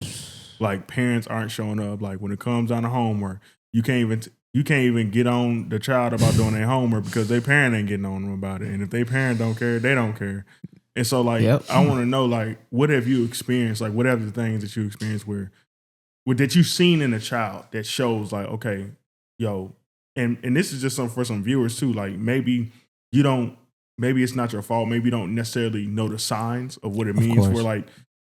Like parents aren't showing up. Like when it comes down to homework, you can't even get on the child about doing their homework because their parent ain't getting on them about it. And if their parent don't care, they don't care. And so like I want to know, like, what have you experienced? Like what are the things that you experienced where that you've seen in a child that shows like, okay, yo, and this is just for some viewers too, like maybe it's not your fault, maybe you don't necessarily know the signs of what it means course. where like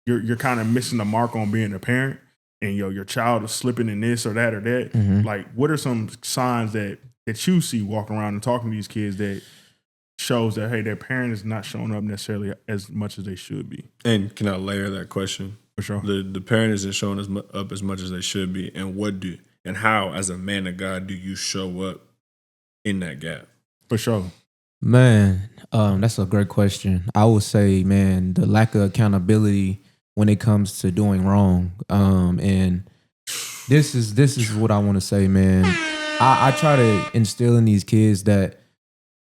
you're kind of missing the mark on being a parent and your child is slipping in this or that or that. Like what are some signs that you see walking around and talking to these kids that shows that, hey, their parent is not showing up necessarily as much as they should be? And can I layer that question? For sure. The parent isn't showing up as much as they should be. And how, as a man of God, do you show up in that gap? For sure. Man, that's a great question. I would say, man, the lack of accountability when it comes to doing wrong. And this is what I want to say, man. I try to instill in these kids that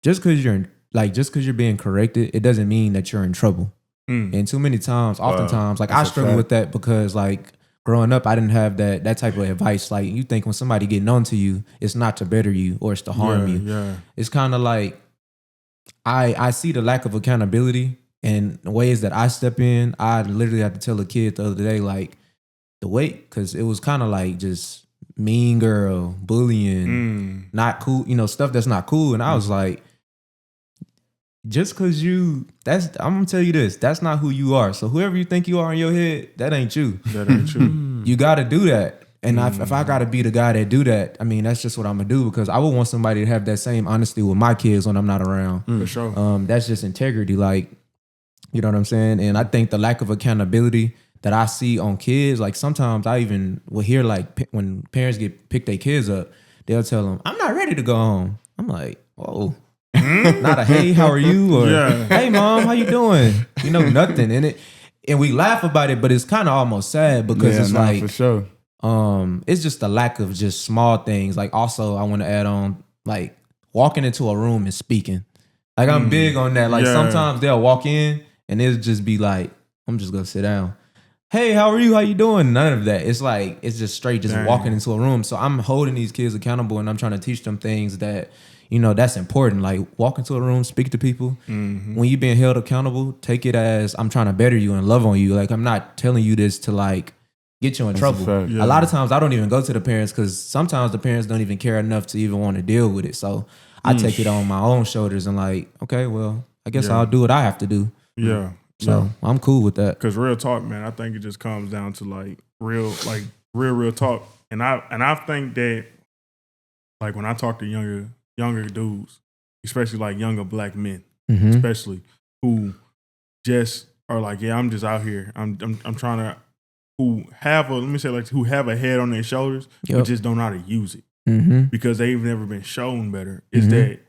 just because you're being corrected, it doesn't mean that you're in trouble. And too many times, oftentimes, like I That's a struggle fact. with that because like growing up, I didn't have that type of advice. Like you think when somebody getting on to you, it's not to better you or it's to harm you. Yeah. It's kind of like I see the lack of accountability and the ways that I step in. I literally had to tell a kid the other day, like, the weight, because it was kind of like just mean girl, bullying, not cool, stuff that's not cool. And I was like, just because I'm going to tell you this, that's not who you are. So whoever you think you are in your head, that ain't you. That ain't true. You got to do that. And if I got to be the guy that do that, I mean, that's just what I'm going to do, because I would want somebody to have that same honesty with my kids when I'm not around. For sure. That's just integrity. Like, you know what I'm saying? And I think the lack of accountability that I see on kids. Like sometimes I even will hear like when parents pick their kids up, they'll tell them, "I'm not ready to go home." I'm like, "Whoa." Not a "Hey, how are you?" or "Hey, mom, how you doing?" You know, nothing in it. And we laugh about it, but it's kind of almost sad because it's like, for sure. it's just a lack of just small things. Like also, I want to add on like walking into a room and speaking. Like I'm big on that. Like sometimes they'll walk in and it'll just be like, "I'm just gonna sit down. Hey, how are you? How you doing?" None of that. It's like it's just straight, just walking into a room. So I'm holding these kids accountable and I'm trying to teach them things that, you know, that's important. Like walk into a room, speak to people. When you're being held accountable, take it as I'm trying to better you and love on you. Like I'm not telling you this to like get you in trouble. A lot of times I don't even go to the parents because sometimes the parents don't even care enough to even want to deal with it. So I take it on my own shoulders and like, okay, well, I guess I'll do what I have to do. Yeah. So I'm cool with that. Because real talk, man, I think it just comes down to like real talk. And I think that like when I talk to younger dudes, especially like younger black men, especially who just are like, yeah, I'm just out here. I'm trying to who have a head on their shoulders, but just don't know how to use it because they've never been shown better. Is that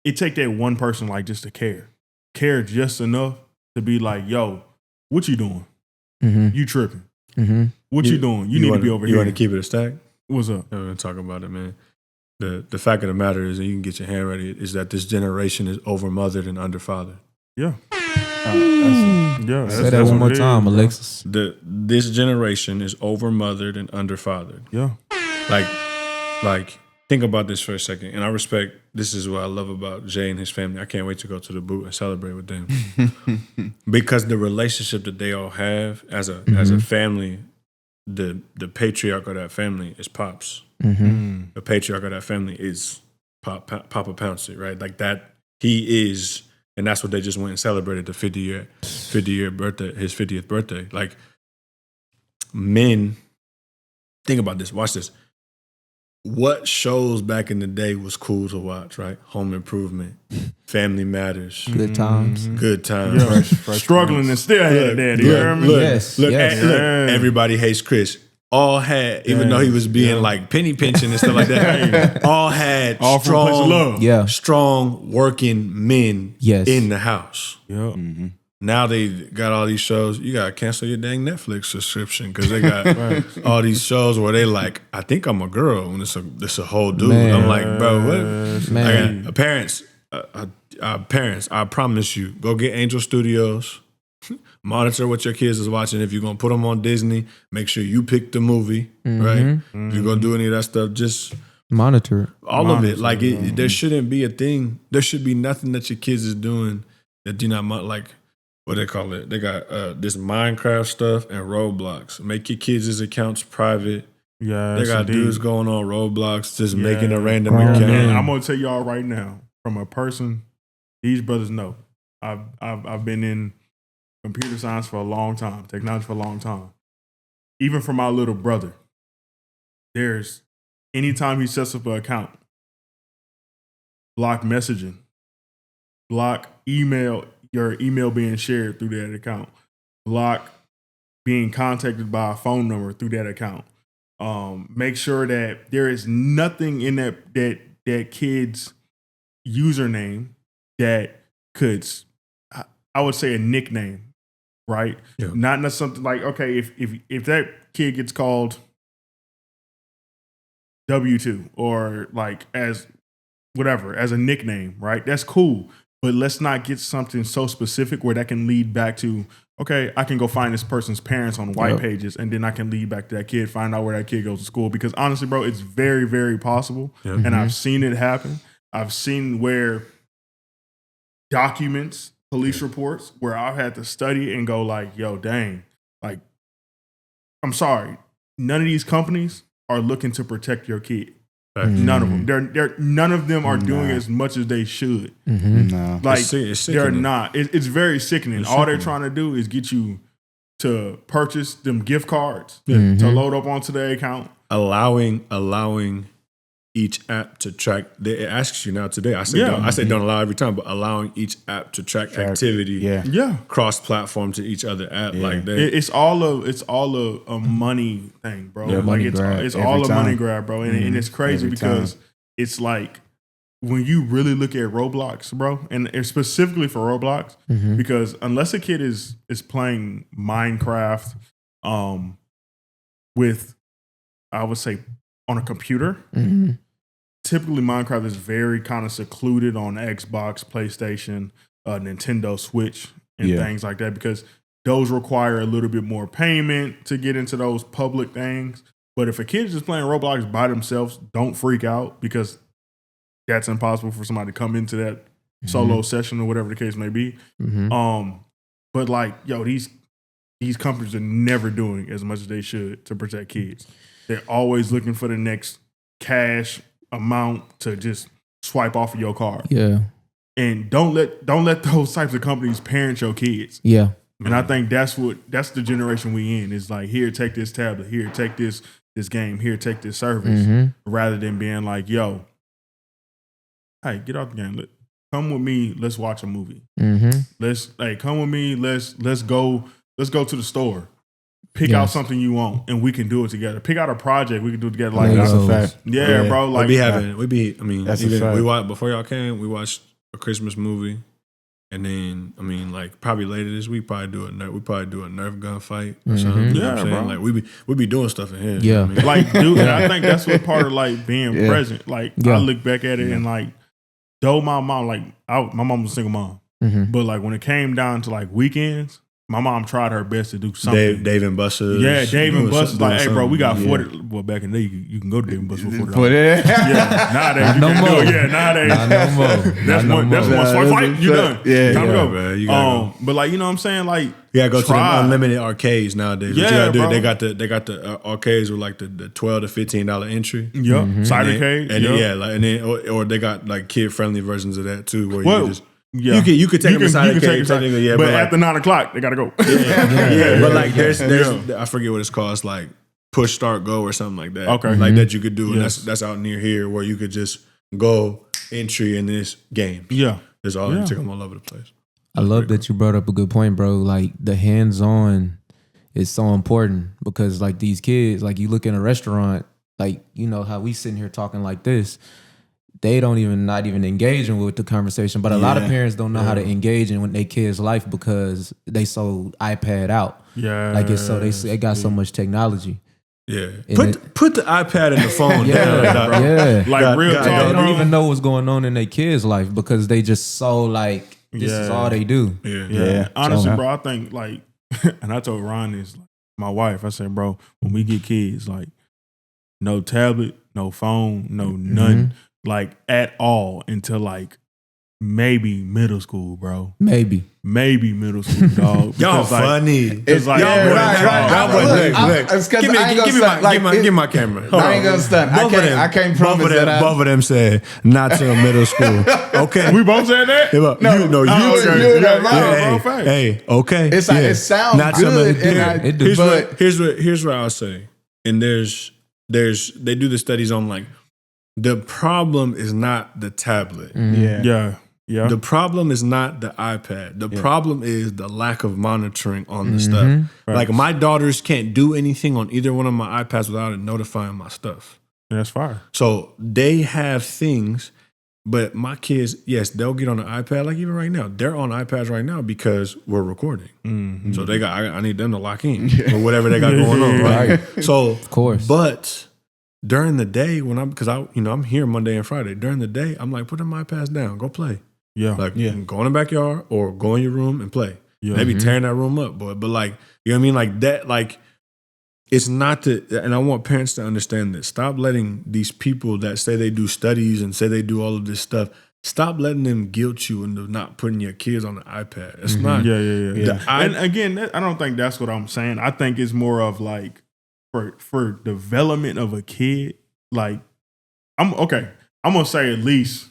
it take that one person like just to care just enough to be like, yo, what you doing? You tripping? What you doing? You need to be over here. You want to keep it a stack? What's up? I'm gonna talk about it, man. The fact of the matter is, and you can get your hand ready, is that this generation is overmothered and underfathered. Yeah. Say that one more time, Alexis. This generation is overmothered and underfathered. Yeah. Like think about this for a second. And I respect, this is what I love about Jay and his family. I can't wait to go to the boot and celebrate with them. Because the relationship that they all have as a family, the patriarch of that family is Pops. The patriarch of that family is Papa Pouncey, right? Like that, he is, and that's what they just went and celebrated the 50-year birthday, his 50th birthday. Like men, think about this, watch this. What shows back in the day was cool to watch, right? Home Improvement, Family Matters. Good times. Good times. Yeah. Struggling and still had that. You hear me? Look, Everybody Hates Chris. All had, even though he was being like penny pinching and stuff like that, all had all from a place of love. Strong working men in the house. Yeah. Now they got all these shows. You gotta cancel your dang Netflix subscription because they got all these shows where they like, I think I'm a girl and it's a whole dude. Man. I'm like, bro, what? Man. Parents, I promise you, go get Angel Studios. Monitor what your kids is watching. If you're gonna put them on Disney, make sure you pick the movie, right? If you're gonna do any of that stuff, just monitor all of it. Like there shouldn't be a thing. There should be nothing that your kids is doing that do not like. What they call it? They got this Minecraft stuff and Roblox. Make your kids' accounts private. Yeah, they got dudes going on Roblox, just making a random account. Man, I'm gonna tell y'all right now, from a person, these brothers know. I've been in computer science for a long time, technology for a long time. Even for my little brother, there's anytime he sets up an account, block messaging, block email, your email being shared through that account, block being contacted by a phone number through that account. Make sure that there is nothing in that kid's username that could, I would say, a nickname. Right? Yeah. Not something like, okay, if that kid gets called W2 or like as whatever, as a nickname, right? That's cool. But let's not get something so specific where that can lead back to, okay, I can go find this person's parents on white pages and then I can lead back to that kid, find out where that kid goes to school. Because honestly, bro, it's very, very possible. Yeah. And I've seen it happen. I've seen where documents, police reports where I've had to study and go like, yo, dang, like, I'm sorry. None of these companies are looking to protect your kid. None of them. None of them are doing as much as they should. No. Like, it's they're not. It's very sickening. All they're trying to do is get you to purchase them gift cards to load up onto their account. Allowing each app to track. It asks you now today. I say Yeah. don't allow every time, but allowing each app to track activity. Yeah. Cross-platform to each other app. Like that. It's all a money thing, bro. Yeah, like money it's grab. it's Every all a money time. grab, bro. And it's crazy Every because time. it's like when you really look at Roblox, bro, and it's specifically for Roblox, because unless a kid is playing Minecraft, with, I would say, on a computer. Typically, Minecraft is very kind of secluded on Xbox, PlayStation, Nintendo Switch, and things like that, because those require a little bit more payment to get into those public things. But if a kid is just playing Roblox by themselves, don't freak out, because that's impossible for somebody to come into that solo session or whatever the case may be. But like, yo, these companies are never doing as much as they should to protect kids. They're always looking for the next cash amount to just swipe off of your card. Yeah. And don't let those types of companies parent your kids. Yeah. And I think that's the generation we in. Is like, here, take this tablet. Here, take this game. Here, take this service. Rather than being like, yo, hey, get off the game. Come with me. Let's watch a movie. Come with me. Let's go to the store. Pick out something you want, and we can do it together. Pick out a project we can do it together. Like That's a fact. Yeah, bro. Like That's a fact. we watched before y'all came. We watched a Christmas movie, and then like probably later this week, we probably do a Nerf gun fight or something. You know what I'm saying? bro. Like we be doing stuff in here. Yeah. You know what I mean? like, dude, and I think that's what part of like being present. Like, I look back at it and like, though my mom, my mom was a single mom, but like when it came down to like weekends, my mom tried her best to do something. Dave and Buster's. Yeah, Dave and Buster's like, hey, bro, we got something. 40. Well, back in the day, you can go to Dave and Buster's for $40. Put it. Yeah, nowadays you no can't more. do it. Yeah, nowadays. Not no more. That's Not one. no That's more. one swipe fight. You done. Yeah, Time to go, bro. You gotta go. But like, you know what I'm saying? Like, You gotta go to try. the unlimited arcades nowadays. What Yeah, you gotta do, bro. they got the arcades with like the $12 to $15 entry. Yep. Cider And cage. then, Yep. and then or they got like kid friendly versions of that too, where Well, you just yeah. you can take them inside the cage, but but after 9 o'clock, they gotta go. but like there's I forget what it's called. It's like push start go or something like that. Okay. Like that you could do, and Yes. that's out near here where you could just go entry in this game. Yeah. There's all you take them all over the place. I love that you brought up a good point, bro. Like the hands-on is so important, because like these kids, like you look in a restaurant, like, you know how we sitting here talking like this, they don't even not even engaging with the conversation. But a lot of parents don't know how to engage in with their kids' life because they so iPad out. Yeah. Like it's so they got so much technology. Yeah. And Put the iPad in the phone. Yeah. Like real God, They talk, don't bro. even know what's going on in their kids' life because they just so like this is all they do. Yeah. Honestly, So- bro, I think like, and I told Ron this, like, my wife, I said, bro, when we get kids, like, no tablet, no phone, no nothing, like at all until like maybe middle school, bro. Maybe. Maybe middle school, dog. Y'all Because, like, funny. It's like, Yeah, y'all right. boys, Look, dog. it's 'cause I ain't gonna stunt. Like, Give my camera. Hold I ain't on. gonna stunt. Both of them- I can't both promise of them, that. both of them said not till middle school. Okay. We both said that? You you yeah, right. bro, hey, okay. It's like, yeah. it sounds Not till good, middle- and It do. here's what I'll say. And they do the studies on like the problem is not the tablet. Yeah. Yeah. The problem is not the iPad. The problem is the lack of monitoring on the stuff. Like my daughters can't do anything on either one of my iPads without it notifying my stuff. That's fire. So they have things, but my kids, yes, they'll get on the iPad. Like even right now, they're on iPads right now because we're recording. So they got, I need them to lock in or whatever they got going on, right? So of course. But during the day when I'm here Monday and Friday. During the day, I'm like, put them iPads down, go play. Yeah. Like go in the backyard or go in your room and play. Yeah. Maybe tearing that room up, but like, you know what I mean? Like that, like it's not and I want parents to understand this. Stop letting these people that say they do studies and say they do all of this stuff, stop letting them guilt you into not putting your kids on the iPad. It's not. Yeah. And again, I don't think that's what I'm saying. I think it's more of like for development of a kid, like I'm gonna say at least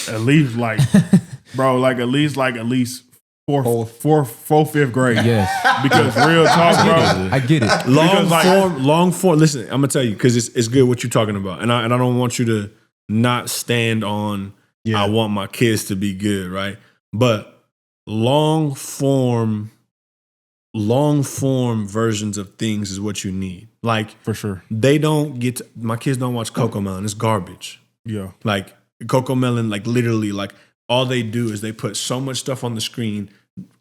like bro, like at least fourth, fifth grade. Yes. Because real talk, bro. I get it. Long form. Listen, I'm gonna tell you because it's good what you're talking about, and I don't want you to not stand on. I want my kids to be good, right? But long form versions of things is what you need. Like For sure. they don't get my kids don't watch Coco Melon. It's garbage. Yeah. Like Coco Melon, like literally, like all they do is they put so much stuff on the screen,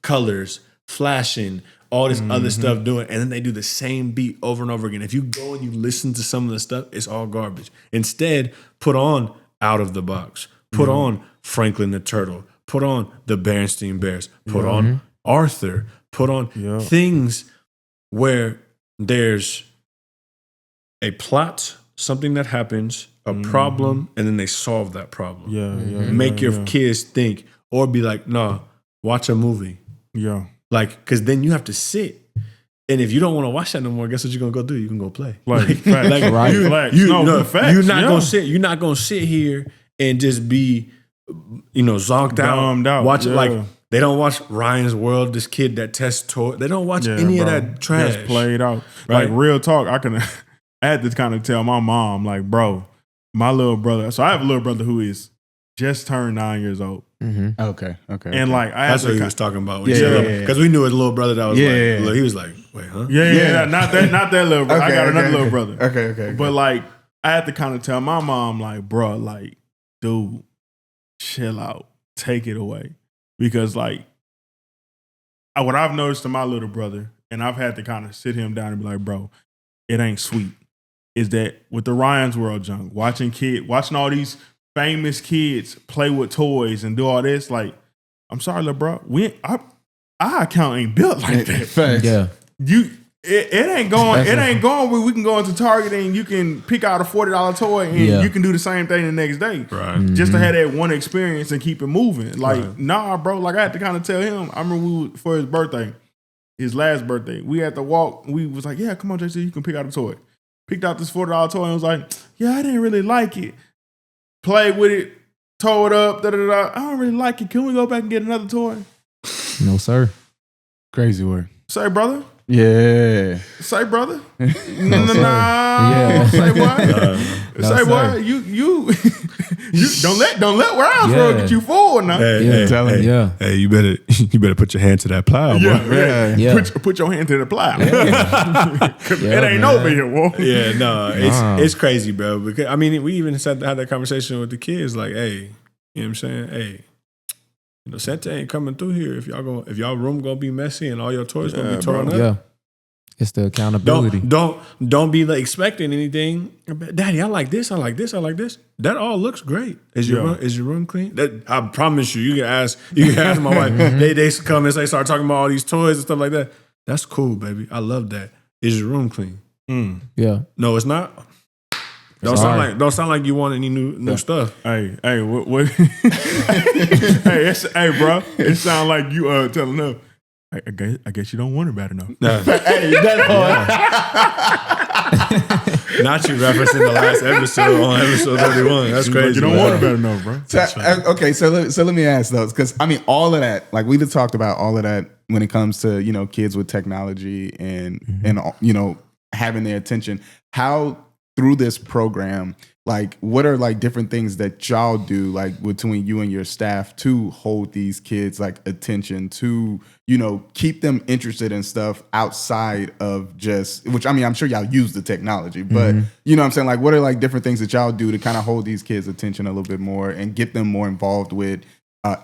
colors, flashing, all this other stuff doing, and then they do the same beat over and over again. If you go and you listen to some of the stuff, it's all garbage. Instead, put on Out of the Box, put on Franklin the Turtle, put on the Berenstain Bears, put on Arthur, put on things where there's a plot, something that happens, a problem, and then they solve that problem. Make your kids think, or be like, nah, watch a movie. Yeah. Like, because then you have to sit. And if you don't want to watch that no more, guess what you're gonna go do? You can go play. Like, facts. Right. Facts. You're facts. not gonna sit. You're not gonna sit here and just be, zonked Dumbed out. Watch it Yeah. like they don't watch Ryan's World. This kid that tests toy. They don't watch any of that trash. That's played out. Right. Like real talk, I had to kind of tell my mom, like, bro, my little brother. So I have a little brother who is just turned 9 years old. Okay. And like I had That's what to he was talking about. Yeah. Because we knew his little brother that was Yeah. like, he was like, wait, huh? Yeah, not that little brother. I got another little brother. Okay. But like I had to kind of tell my mom, like, bro, like, dude, chill out. Take it away. Because like what I've noticed to my little brother, and I've had to kind of sit him down and be like, bro, it ain't sweet, is that with the Ryan's World junk, watching all these famous kids play with toys and do all this, like, I'm sorry, little bro, our account ain't built like that. Facts. Yeah. It ain't going where we can go into Target and you can pick out a $40 toy and you can do the same thing the next day. Right. Just to have that one experience and keep it moving. Like, nah, bro, like I had to kind of tell him. I remember for his birthday, his last birthday, we had to walk. We was like, yeah, come on, JC, you can pick out a toy. Picked out this $40 toy and was like, yeah, I didn't really like it. Played with it, tore it up, I don't really like it. Can we go back and get another toy? No, sir. Crazy word. Say, brother. Yeah. Say, brother. No, sir. Nah. Yeah. Say what? No, Say sir. what? You don't let Ryan's World get you forward now. Hey, telling you. Hey, you better put your hand to that plow, boy. Yeah. Put your hand to the plow. 'Cause it ain't over here, boy. Yeah, no, it's crazy, bro. Because I mean, we even had that conversation with the kids, like, hey, you know what I'm saying? Hey, Santa ain't coming through here if y'all room gonna be messy and all your toys gonna be torn up. Yeah. It's the accountability. Don't be like expecting anything. Daddy, I like this. I like this. I like this. That all looks great. Is your room clean? That, I promise you. You can ask my wife. They come and start talking about all these toys and stuff like that. That's cool, baby. I love that. Is your room clean? Yeah. No, it's not. Don't sound like you want any new stuff. Hey, what? hey, bro. It sound like you telling them. I guess you don't want it bad enough. Hey, that's Not you referencing the last episode on episode 31. That's crazy. You don't want it bad enough, bro. Okay, so let me ask those, because I mean, all of that, like we just talked about all of that when it comes to kids with technology and having their attention. How through this program, like what are like different things that y'all do like between you and your staff to hold these kids like attention to keep them interested in stuff outside of just, which I mean I'm sure y'all use the technology, but you know what I'm saying, like what are like different things that y'all do to kind of hold these kids attention a little bit more and get them more involved with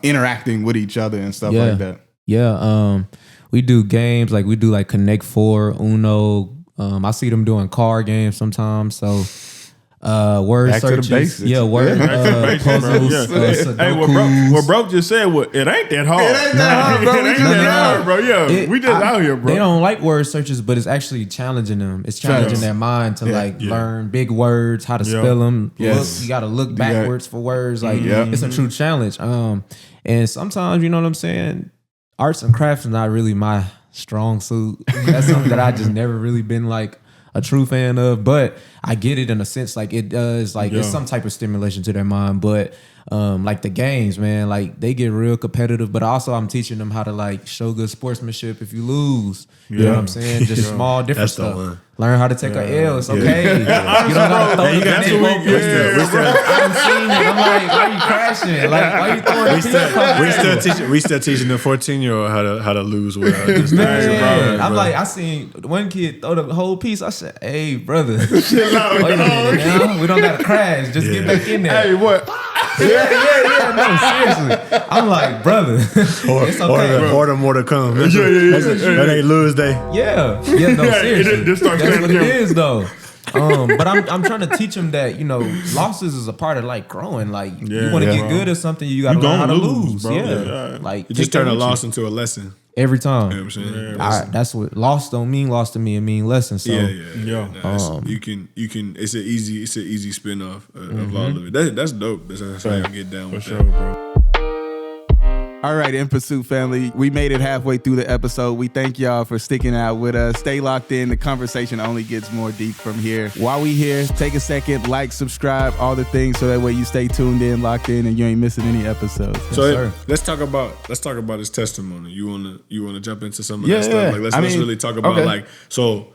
interacting with each other and stuff like that? Yeah. We do games, like we do like Connect 4, Uno. I see them doing card games sometimes. So word Back to the searches. basics. Yeah, word Back to the basics, bro. puzzles. Yeah. Hey, Sudokus. what bro just said, it ain't that hard. It ain't that hard, bro. It ain't that hard, bro. Yeah, we just out here, bro. They don't like word searches, but it's actually challenging them. It's challenging their mind to learn big words, how to spell them. Yes. You got to look backwards for words. Like it's a true challenge. And sometimes, you know what I'm saying, arts and crafts is not really my strong suit. That's something that I just never really been like a true fan of, but I get it in a sense. Like it does, like it's some type of stimulation to their mind. But like the games, man, like they get real competitive, but also I'm teaching them how to like show good sportsmanship if you lose. You know what I'm saying? Just small different That's the stuff. one. Learn how to take a L. It's okay. You don't gotta throw the that's net what we both get. ways. I'm seeing it. I'm like, why you crashing? Like, why you throwing We still teaching the 14-year-old how to lose without this. Man, I'm like, I seen one kid throw the whole piece. I said, "Hey, brother, wait a minute now. We don't gotta crash. Just get back in there." Hey, what? Yeah. No, seriously. I'm like, brother, it's okay. Or the more to come. That ain't lose day. Yeah, no, seriously. Just start That's saying what it it again. is, though. But I'm trying to teach them that, you know, losses is a part of like growing. Like you want to get good at something, you got to learn how to lose. bro. Yeah. Like You just take turn that a with you. loss into a lesson. Every time. You know what I'm saying? That's what loss don't mean lost to me. It mean lesson. So Yeah. You can. It's an easy spin off of all of it. That's dope. That's how I get down with For that. sure, bro. All right, In Pursuit family, we made it halfway through the episode. We thank y'all for sticking out with us. Stay locked in. The conversation only gets more deep from here. While we here, take a second, like, subscribe, all the things, so that way you stay tuned in, locked in, and you ain't missing any episodes. So let's talk about his testimony. You wanna jump into some of Yeah, that stuff? yeah. Like let's really talk about okay. like so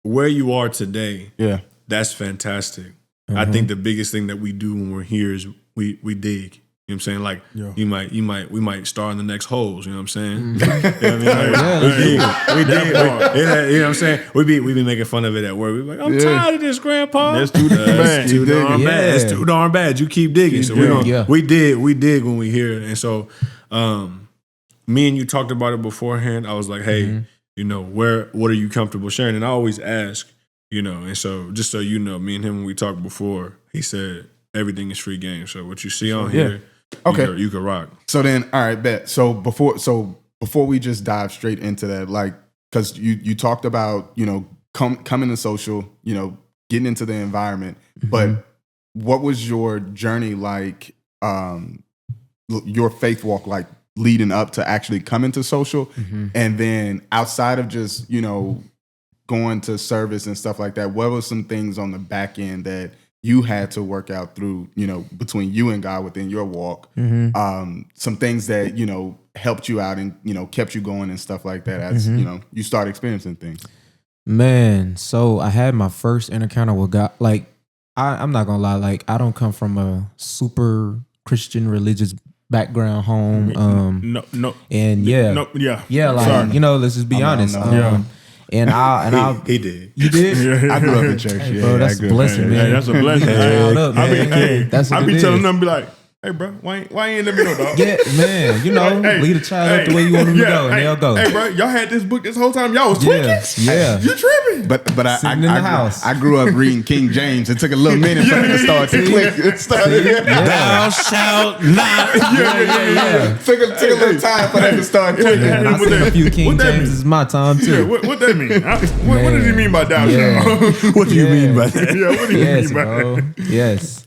where you are today. Yeah. That's fantastic. I think the biggest thing that we do when we're here is we dig. You know what I'm saying? Like we might star in the next holes, you know what I'm saying? You know what I mean? Like, we dig. You know what I'm saying? We be making fun of it at work. We be like, I'm tired of this, Grandpa. That's too damn bad. It's too darn bad. It's too darn bad. You keep digging. So we dig when we hear it. And so me and you talked about it beforehand. I was like, hey, you know, what are you comfortable sharing? And I always ask, you know, and so just so you know, me and him when we talked before, he said everything is free game. So what you see on here, you can rock. So then, all right, bet. So before we just dive straight into that, like, because you talked about, you know, coming to social, you know, getting into the environment, but what was your journey like, your faith walk like leading up to actually coming to social? And then outside of just, you know, going to service and stuff like that, what were some things on the back end that you had to work out through, you know, between you and God within your walk? Some things that, you know, helped you out and, you know, kept you going and stuff like that as, you know, you start experiencing things. Man, so I had my first encounter with God. Like, I'm not gonna lie, like I don't come from a super Christian religious background home. No. And Yeah. like Sorry. you know, let's just be honest. And I He did. You did? I grew up in church. Hey, bro, that's a blessing, man. Hey, that's a blessing. Child up, man. That's what I be it telling is. them, be like, hey, bro, why ain't let me know, dog? Yeah, man, you know, lead a child up the way you want them to go, and they'll go. Hey, bro, y'all had this book this whole time. Y'all was tweaking. Yeah. You tripping? But I Sitting in the house. I grew up reading King James. It took a little minute for me to start to click. It started. Thou shalt not. Yeah. Took a little time for that to start clicking. And I What seen that- a few King what that James mean? is my time Yeah, too. what that mean? What does he mean by down south? What do you mean by that? Yeah, what do you Yes, mean by bro. that? Yes.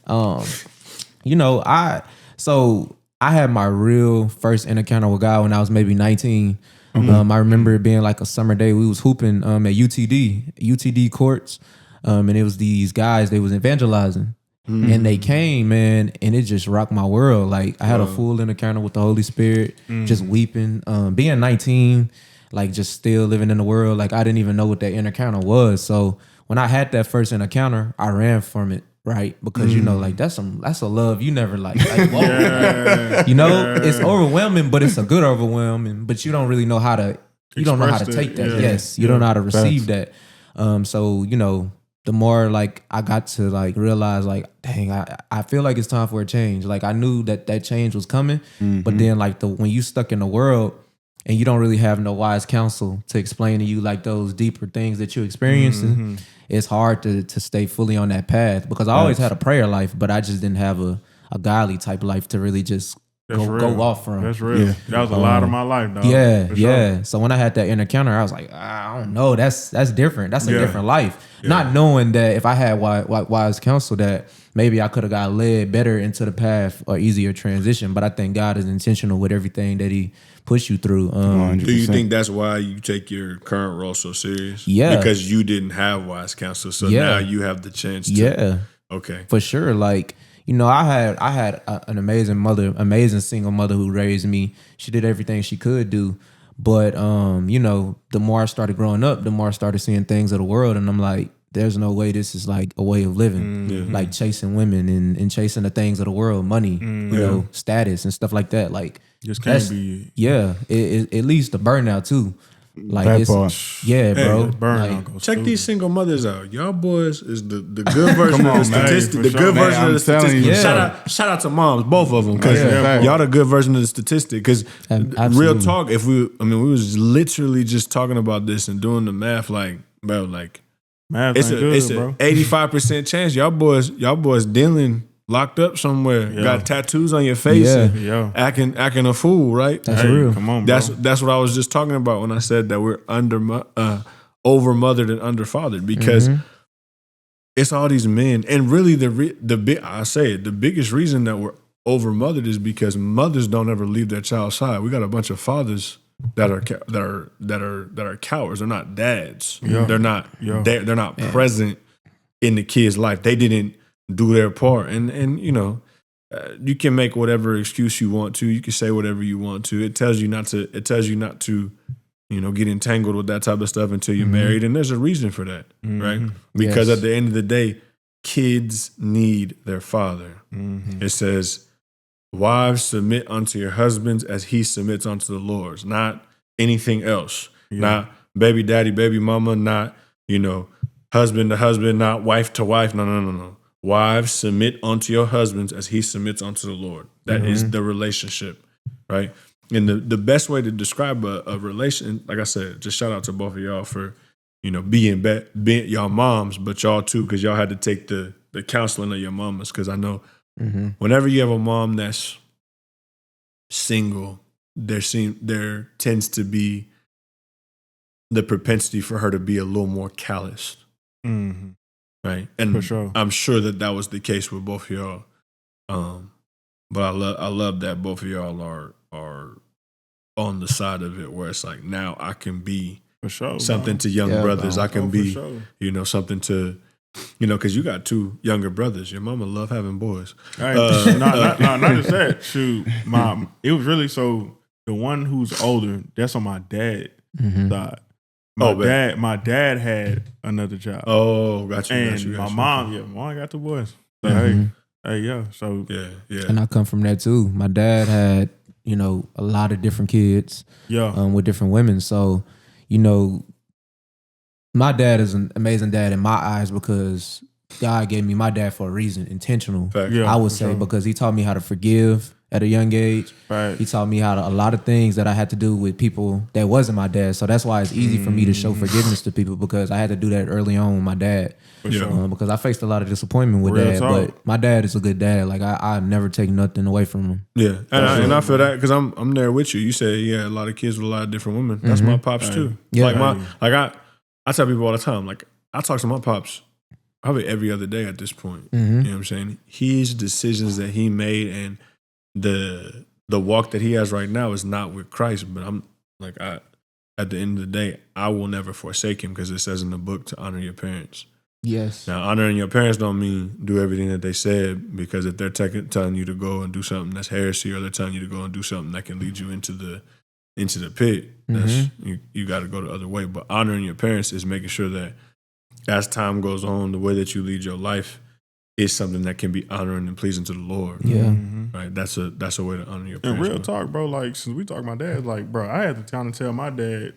You know, I had my real first encounter with God when I was maybe 19. I remember it being like a summer day. We was hooping at UTD courts, and it was these guys. They was evangelizing, and they came, man, and it just rocked my world. Like I had a full encounter with the Holy Spirit, just weeping. Being 19, like just still living in the world. Like I didn't even know what that encounter was. So when I had that first encounter, I ran from it. Right, because you know, like that's a love you never like whoa. You know, it's overwhelming, but it's a good overwhelming. But you don't really know how to, you don't know how to Express take it, that. yeah. Yes, you don't know how to receive that. So you know, the more like I got to like realize, like, dang, I feel like it's time for a change. Like I knew that change was coming, but then like when you stuck in the world and you don't really have no wise counsel to explain to you like those deeper things that you're experiencing, it's hard to stay fully on that path, because I always had a prayer life, but I just didn't have a godly type life to really just go off from. That's real. Yeah. That was a lot of my life, dog. Yeah, For sure. yeah. So when I had that encounter, I was like, I don't know. That's different. That's a different life. Not knowing that if I had wise counsel, that maybe I could have got led better into the path or easier transition. But I think God is intentional with everything that He push you through. 100%. Do you think that's why you take your current role so serious? Yeah. Because you didn't have wise counsel, so Yeah. now you have the chance to. Yeah, Okay. for sure. Like, you know, I had an amazing mother, amazing single mother who raised me. She did everything she could do. But, you know, the more I started growing up, the more I started seeing things of the world. And I'm like, there's no way this is like a way of living, like chasing women and chasing the things of the world, money, you know, status and stuff like that. Like, Just can't be. yeah, it leads to burnout too. Like, That it's, part. yeah, bro. Burnout Like, goes Check stupid. these single mothers out. Y'all boys is the good version Come of the on, man. statistic. For The sure. good Man, version I'm of the telling statistic. you. Yeah. Shout out to moms, both of them, because Yeah. y'all the good version of the statistic. Because Absolutely. real talk, we was literally just talking about this and doing the math, like, bro, like Math it's ain't a good, it's bro. a 85% chance y'all boys dealing locked up somewhere, Yeah. got tattoos on your face, Yeah. and Yeah. acting a fool, right? That's Hey, real. Come on, bro. That's what I was just talking about when I said that we're over mothered and under fathered, because it's all these men, and really the biggest reason that we're over mothered is because mothers don't ever leave their child's side. We got a bunch of fathers that are cowards. They're not dads. Yeah. They're not. Yeah. They're not present in the kid's life. They didn't do their part, and you know. You can make whatever excuse you want to. You can say whatever you want to. It tells you not to, you know, get entangled with that type of stuff until you're married. And there's a reason for that, right? Because Yes. at the end of the day, kids need their father. It says, wives, submit unto your husbands as he submits unto the Lord's, not anything else. Not baby daddy, baby mama, not, you know, husband to husband, not wife to wife. No. Wives, submit unto your husbands as he submits unto the Lord. That is the relationship, right? And the best way to describe a relation, like I said, just shout out to both of y'all for, you know, being y'all moms, but y'all too, because y'all had to take the counseling of your mamas. Because I know whenever you have a mom that's single, there tends to be the propensity for her to be a little more calloused. Mm-hmm. Right. And For sure. I'm sure that was the case with both of y'all. But I love that both of y'all are on the side of it where it's like, now I can be For sure. something to young Yeah, brothers. bro. I can for be, sure. you know, something to, you know, because you got 2 younger brothers. Your mama love having boys. Hey, not just that. Shoot, it was really so the one who's older. That's on my dad's side. My dad had another job. Oh, got you. and my mom got 2 boys. So hey, yeah. So Yeah. And I come from that too. My dad had, you know, a lot of different kids yeah, with different women. So, you know, my dad is an amazing dad in my eyes because God gave me my dad for a reason, intentional. Fact. yeah. I would for say sure. because he taught me how to forgive at a young age. Right. He taught me how to, a lot of things that I had to do with people that wasn't my dad. So that's why it's easy for me to show forgiveness to people, because I had to do that early on with my dad. For sure. Because I faced a lot of disappointment with Real dad, talk. but my dad is a good dad. Like I never take nothing away from him. Yeah, and I feel that because I'm there with you. You say a lot of kids with a lot of different women. That's my pops too. Yeah. I tell people all the time. Like I talk to my pops probably every other day at this point. You know what I'm saying? His decisions that he made and the walk that he has right now is not with Christ. But I'm like at the end of the day, I will never forsake him because it says in the book to honor your parents. Yes. Now, honoring your parents don't mean do everything that they said, because if they're telling you to go and do something that's heresy, or they're telling you to go and do something that can lead you into the pit, that's you got to go the other way. But honoring your parents is making sure that as time goes on, the way that you lead your life is something that can be honoring and pleasing to the Lord. Yeah. Right. That's a way to honor your And parents. real man. talk, bro. Like since we talk about dad, like bro, I had to kind of tell my dad.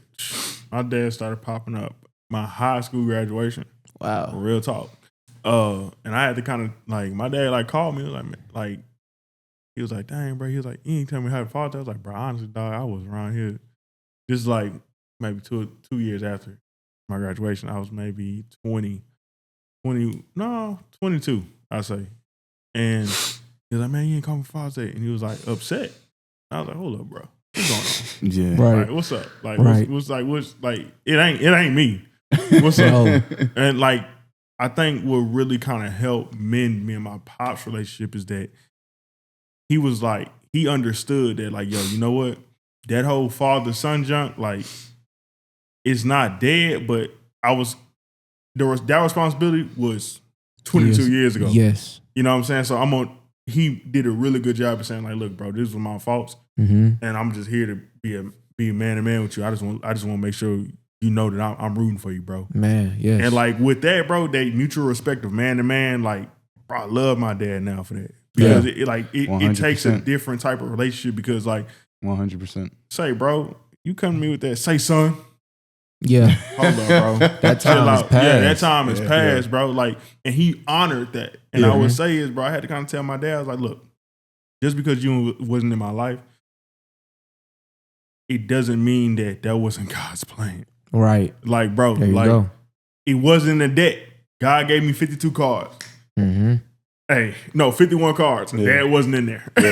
My dad started popping up my high school graduation. Wow. Real talk. And I had to kind of like my dad like called me like he was like, dang, bro. He was like, you ain't tell me how to father. I was like, bro, honestly, dog, I was around here. Just like maybe two years after my graduation, I was maybe 22, I say. And he was like, man, you ain't call me Father's Day. And he was like upset. I was like, hold up, bro. What's going on? Yeah. Right. Like, what's up? Like, Right. what's it ain't me. What's up? Oh. And like, I think what really kind of helped mend me and my pops relationship is that he was like, he understood that like, yo, you know what? That whole father-son junk, like, it's not dead, but that responsibility was 22 years ago. Yes. You know what I'm saying? So I'm gonna he did a really good job of saying like, look, bro, this was my faults, Mm-hmm. and I'm just here to be a man to man with you. I just want to make sure you know that I'm rooting for you, bro. Man, yes. And like with that, bro, they mutual respect of man to man. Like, bro, I love my dad now for that because it takes a 100%. different type of relationship. Because like, 100%. say, bro, you come to me with that. Say, son, yeah. hold on, bro. That Chill time is out. past. Yeah, that time is Yeah, past, bro. Like, and he honored that. And Yeah. I would say is, bro, I had to kind of tell my dad, I was like, look, just because you wasn't in my life, it doesn't mean that wasn't God's plan. Right. Like, bro, There you like go. it wasn't a debt. God gave me 52 cards. Mm-hmm. Hey, no, 51 cards. And Dad wasn't in there. you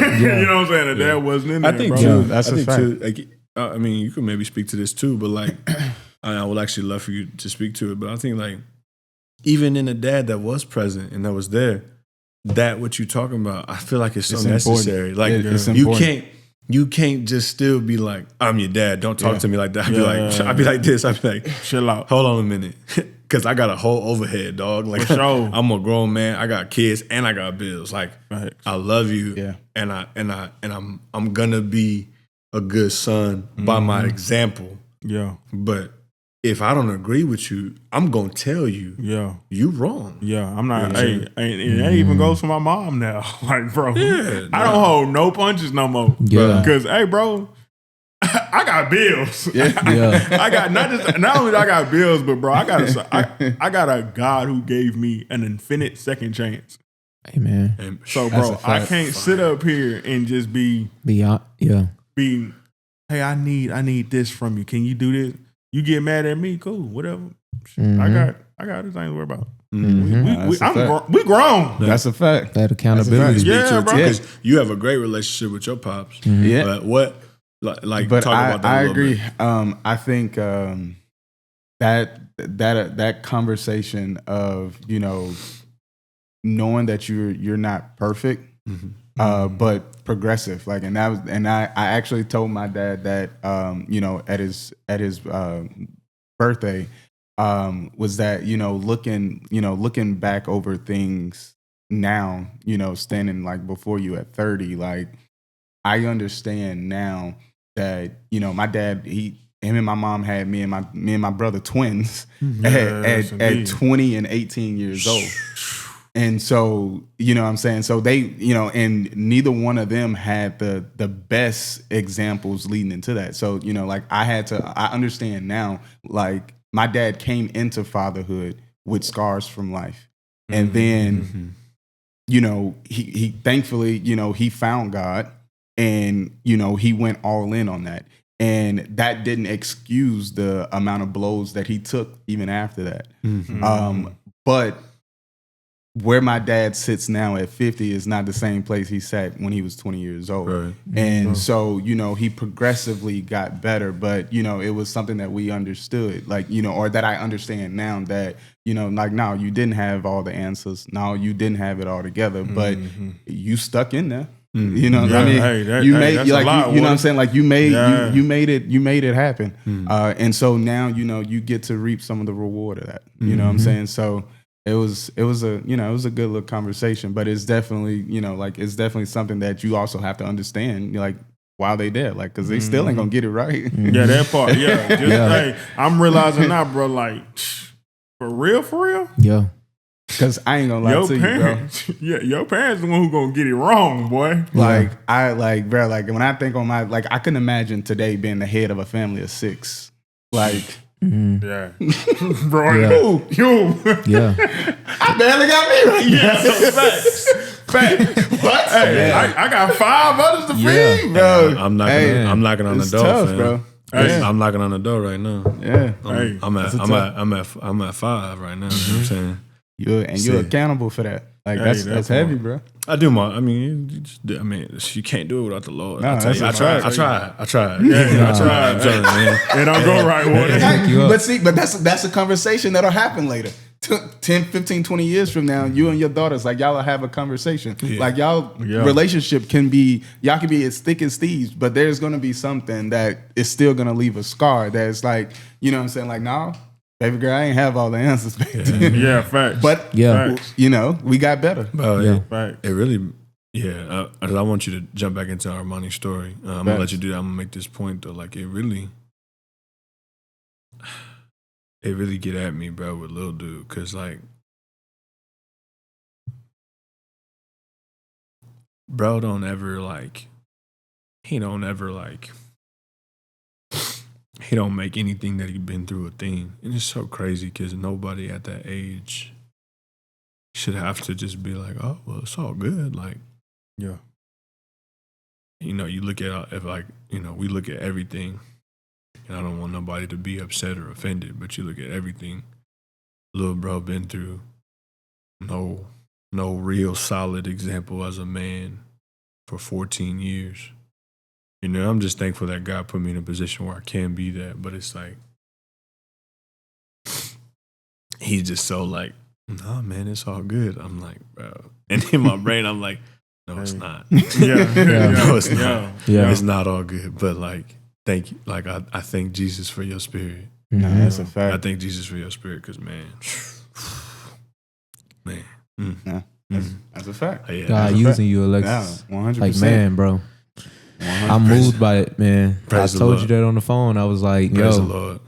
know what I'm saying? And Dad wasn't in there, I think bro. too. That's I a think fact. too. Like, I mean, you could maybe speak to this too, but like, I would actually love for you to speak to it. But I think like, even in a dad that was present and that was there, that what you talking about, I feel like it's so It's important. necessary. Like, It's you important. can't just still be like, I'm your dad. Don't talk Yeah. to me like that. Yeah. I'd be like this. I'd be like, Chill out. hold on a minute. Cause I got a whole overhead, dog. Like, For sure. I'm a grown man. I got kids and I got bills. Like, Facts. I love you. Yeah. And I'm gonna be a good son by my example. Yeah, But if I don't agree with you, I'm gonna tell you yeah. you wrong. Yeah, I'm not. Yeah. Hey, and that even goes for my mom now. Like, bro, Yeah, I don't hold no punches no more. Yeah. Because, hey, bro, I got bills. Yeah. I got not only do I got bills, but bro, I got a God who gave me an infinite second chance. Hey, man. And So, That's bro, a I fact. can't sit up here and just be, Yeah. hey, I need this from you. Can you do this? You get mad at me, cool, whatever. Mhm. I got this thing to worry about. Mhm. We grown. That's a fact. That accountability. Yeah, speak to bro. because you have a great relationship with your pops. Yeah. But what like But talk about that I a little agree. bit. I think that conversation of, you know, knowing that you're not perfect, but progressive. Like, and I actually told my dad that you know, at his birthday, was that, you know, looking back over things now, you know, standing like before you at 30, like, I understand now that, you know, my dad, him and my mom had me and my brother twins Yes, at indeed. 20 and 18 years old. And so, you know what I'm saying? So they, you know, and neither one of them had the best examples leading into that. So, you know, like I understand now, like my dad came into fatherhood with scars from life. And then, you know, he thankfully, you know, he found God and, you know, he went all in on that. And that didn't excuse the amount of blows that he took even after that. But where my dad sits now at 50 is not the same place he sat when he was 20 years old. Right. And so, you know, he progressively got better, but, you know, it was something that we understood, like, you know, or that I understand now that, you know, like, no, you didn't have all the answers. No, you didn't have it all together, but you stuck in there. You know, Yeah, I mean, hey, that- you hey, made that's a like lot, you know what I'm Woody. saying, like you made Yeah. you made it happen, and so now, you know, you get to reap some of the reward of that. You know what I'm saying? So it was a, you know, it was a good little conversation, but it's definitely, you know, like it's definitely something that you also have to understand, like, while they there, like, because they still ain't gonna get it right. Yeah, that part. Yeah, just, Yeah. Hey, I'm realizing now, bro. Like, for real. Yeah. Because I ain't gonna lie Your to you, bro. parents, your parents the one who gonna get it wrong, boy. Like bro, like when I think on my, like, I couldn't imagine today being the head of a family of 6. Like, Yeah, bro. Yeah. You. Yeah. I barely got me right. Yeah, facts. What? Hey, I got 5 others to Yeah. feed, bro. I'm knocking. Hey, I'm knocking on the it's door, tough, fam. bro. Hey. I'm knocking on the door right now. Yeah, Hey, I'm at 5 right now. You know what I'm saying? you're See. accountable for that. Like, Hey, that's that heavy, part. bro. I do my. I mean, you can't do it without the Lord. No, I tell that's you, a I tried. fact. I tried. Yeah, I tried. I'm telling you, man. It don't go right, Woody. you up. But see, but that's a conversation that'll happen later. 10, 15, 20 years from now, you and your daughters, like, y'all will have a conversation. Like, y'all relationship can be as thick as thieves, but there's gonna be something that is still gonna leave a scar that's like, you know what I'm saying? Like, no, baby girl, I ain't have all the answers back then. Yeah, facts. But Yeah. Facts. you know, we got better. Bro, Yeah. Facts. it really Yeah, I want you to jump back into Armani's story. I'm gonna let you do that. I'm gonna make this point though. Like it really get at me, bro, with Lil Dude, because like, bro, he don't make anything that he's been through a thing, and it's so crazy because nobody at that age should have to just be like, oh, well, it's all good, like. Yeah. You know, you look at we look at everything, and I don't want nobody to be upset or offended, but you look at everything little bro been through. No real solid example as a man for 14 years. You know, I'm just thankful that God put me in a position where I can be that, but it's like, he's just so like, nah, man, it's all good. I'm like, bro. And in my brain, I'm like, no, it's not. Yeah. No, it's not. Yeah. It's not all good. But like, thank you. Like, I thank Jesus for your spirit. No, that's a I fact. thank Jesus for your spirit because, man. Yeah, that's a fact. Yeah. God That's a using fact. you, Yeah, Alexis. 100%. Like, man, bro. 100%. I'm moved by it, man. Praise I the told Lord. you that on the phone. I was like, Praise the yo, Lord.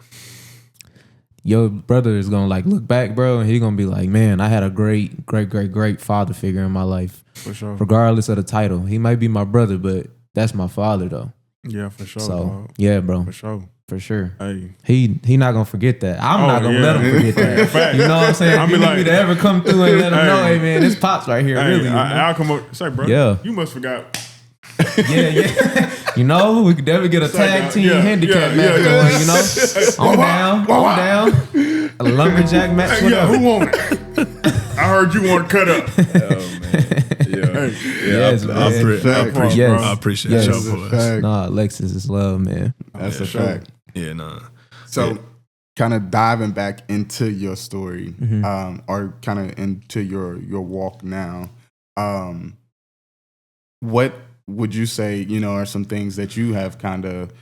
your brother is gonna like look back, bro, and he's gonna be like, man, I had a great father figure in my life. For sure. Regardless of the title. He might be my brother, but that's my father though. Yeah, for sure. So dog. yeah, bro. For sure. For sure. Hey. He not gonna forget that. I'm Oh, not gonna yeah. let him forget that. Fact. You know what I'm saying? I If mean, you need like- me to ever come through and let him know, Hey. hey man, this pops right here, Hey, really. You know? I'll come up. Say, bro. Yeah. You must forgot. Yeah. You know, we could definitely get a tag team handicap match going, you know? I'm down. A lumberjack match, Yeah, whatever. who won it? I heard you want to cut up. Yes, I man. appreciate Yes. I appreciate Yes. y'all That's for a us. fact. Nah, Alexis is love, man. That's a sure. fact. Yeah, nah. So, kind of diving back into your story, or kind of into your walk now, what would you say, are some things that you have kind of,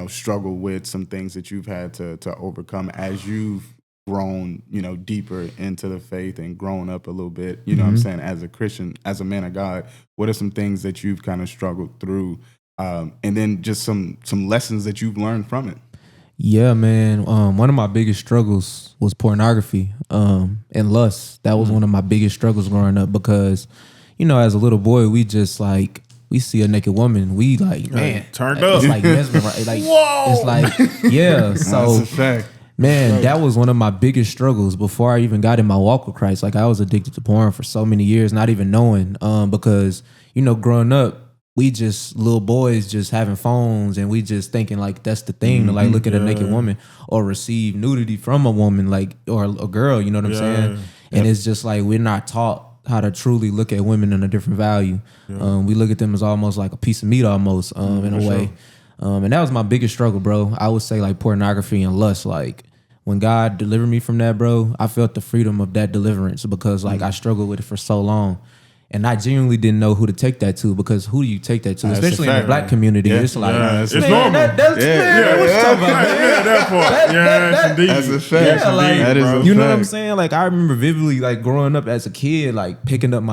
struggled with, some things that you've had to overcome as you've grown, deeper into the faith and grown up a little bit, you know what I'm saying, as a Christian, as a man of God, what are some things that you've kind of struggled through? And then just some lessons that you've learned from it. Yeah, man. One of my biggest struggles was pornography and lust. That was one of my biggest struggles growing up because, as a little boy, we just like, we see a naked woman, we like, man, turned it's up. like mesmerized. Like, it's like, yeah. So, That's a fact. man, that was one of my biggest struggles before I even got in my walk with Christ. Like, I was addicted to porn for so many years, not even knowing, because, growing up, we just little boys just having phones and we just thinking like that's the thing to like look at a naked woman or receive nudity from a woman, like, or a girl, you know what I'm saying? And it's just like we're not taught how to truly look at women in a different value. We look at them as almost like a piece of meat almost in a way. And that was my biggest struggle, bro. I would say like pornography and lust. Like when God delivered me from that, bro, I felt the freedom of that deliverance because like I struggled with it for so long. And I genuinely didn't know who to take that to because who do you take that to? That's a Especially in the fact, black right? community. Yeah. It's like, Yeah, it's man, normal. That's man, what you talking about, man? Yeah, that part. Yes, indeed. That's a fact. Yes, Yeah, like, indeed, that is bro. a you know what I'm fact. saying? Like I remember vividly like growing up as a kid, like picking up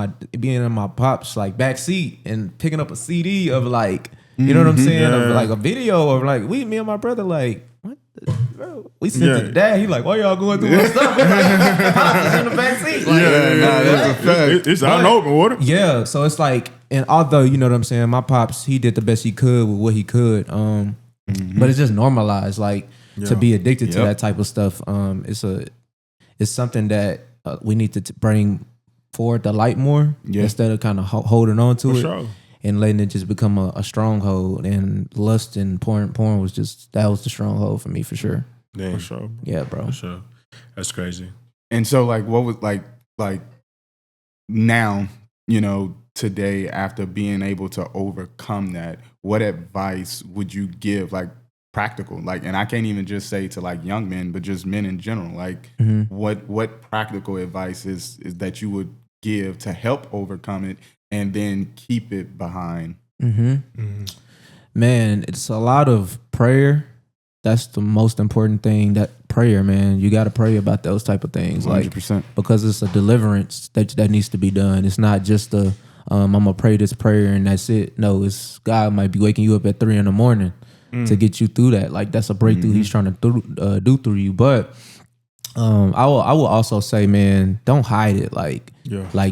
being in my pop's like back seat and picking up a CD of like, you know what I'm saying? Of Yeah. like a video of like me and my brother like, what the, bro? We sent it to dad. He like, why y'all going through my stuff? We're like, Pops is in the back seat. Like, That's a fact. It's out and open water. yeah, so it's like, and although you know what I'm saying, my pops he did the best he could with what he could, but it's just normalized, like to be addicted to that type of stuff. It's something that we need to bring forward the light more instead of kind of holding on to it Sure. and letting it just become a stronghold. And lust and porn was just that was the stronghold for me for sure. Damn, For sure. Yeah, bro. for sure. That's crazy. And so, like, what was like now, today after being able to overcome that, what advice would you give, like practical, like, and I can't even just say to like young men, but just men in general, like, what practical advice is that you would give to help overcome it and then keep it behind? Man, it's a lot of prayer. That's the most important thing. That prayer, man. You got to pray about those type of things, like 100%. because it's a deliverance that needs to be done. It's not just a I'm gonna pray this prayer and that's it. No, it's God might be waking you up at 3 a.m. to get you through that. Like that's a breakthrough He's trying to do through you. But I will also say, man, don't hide it. Like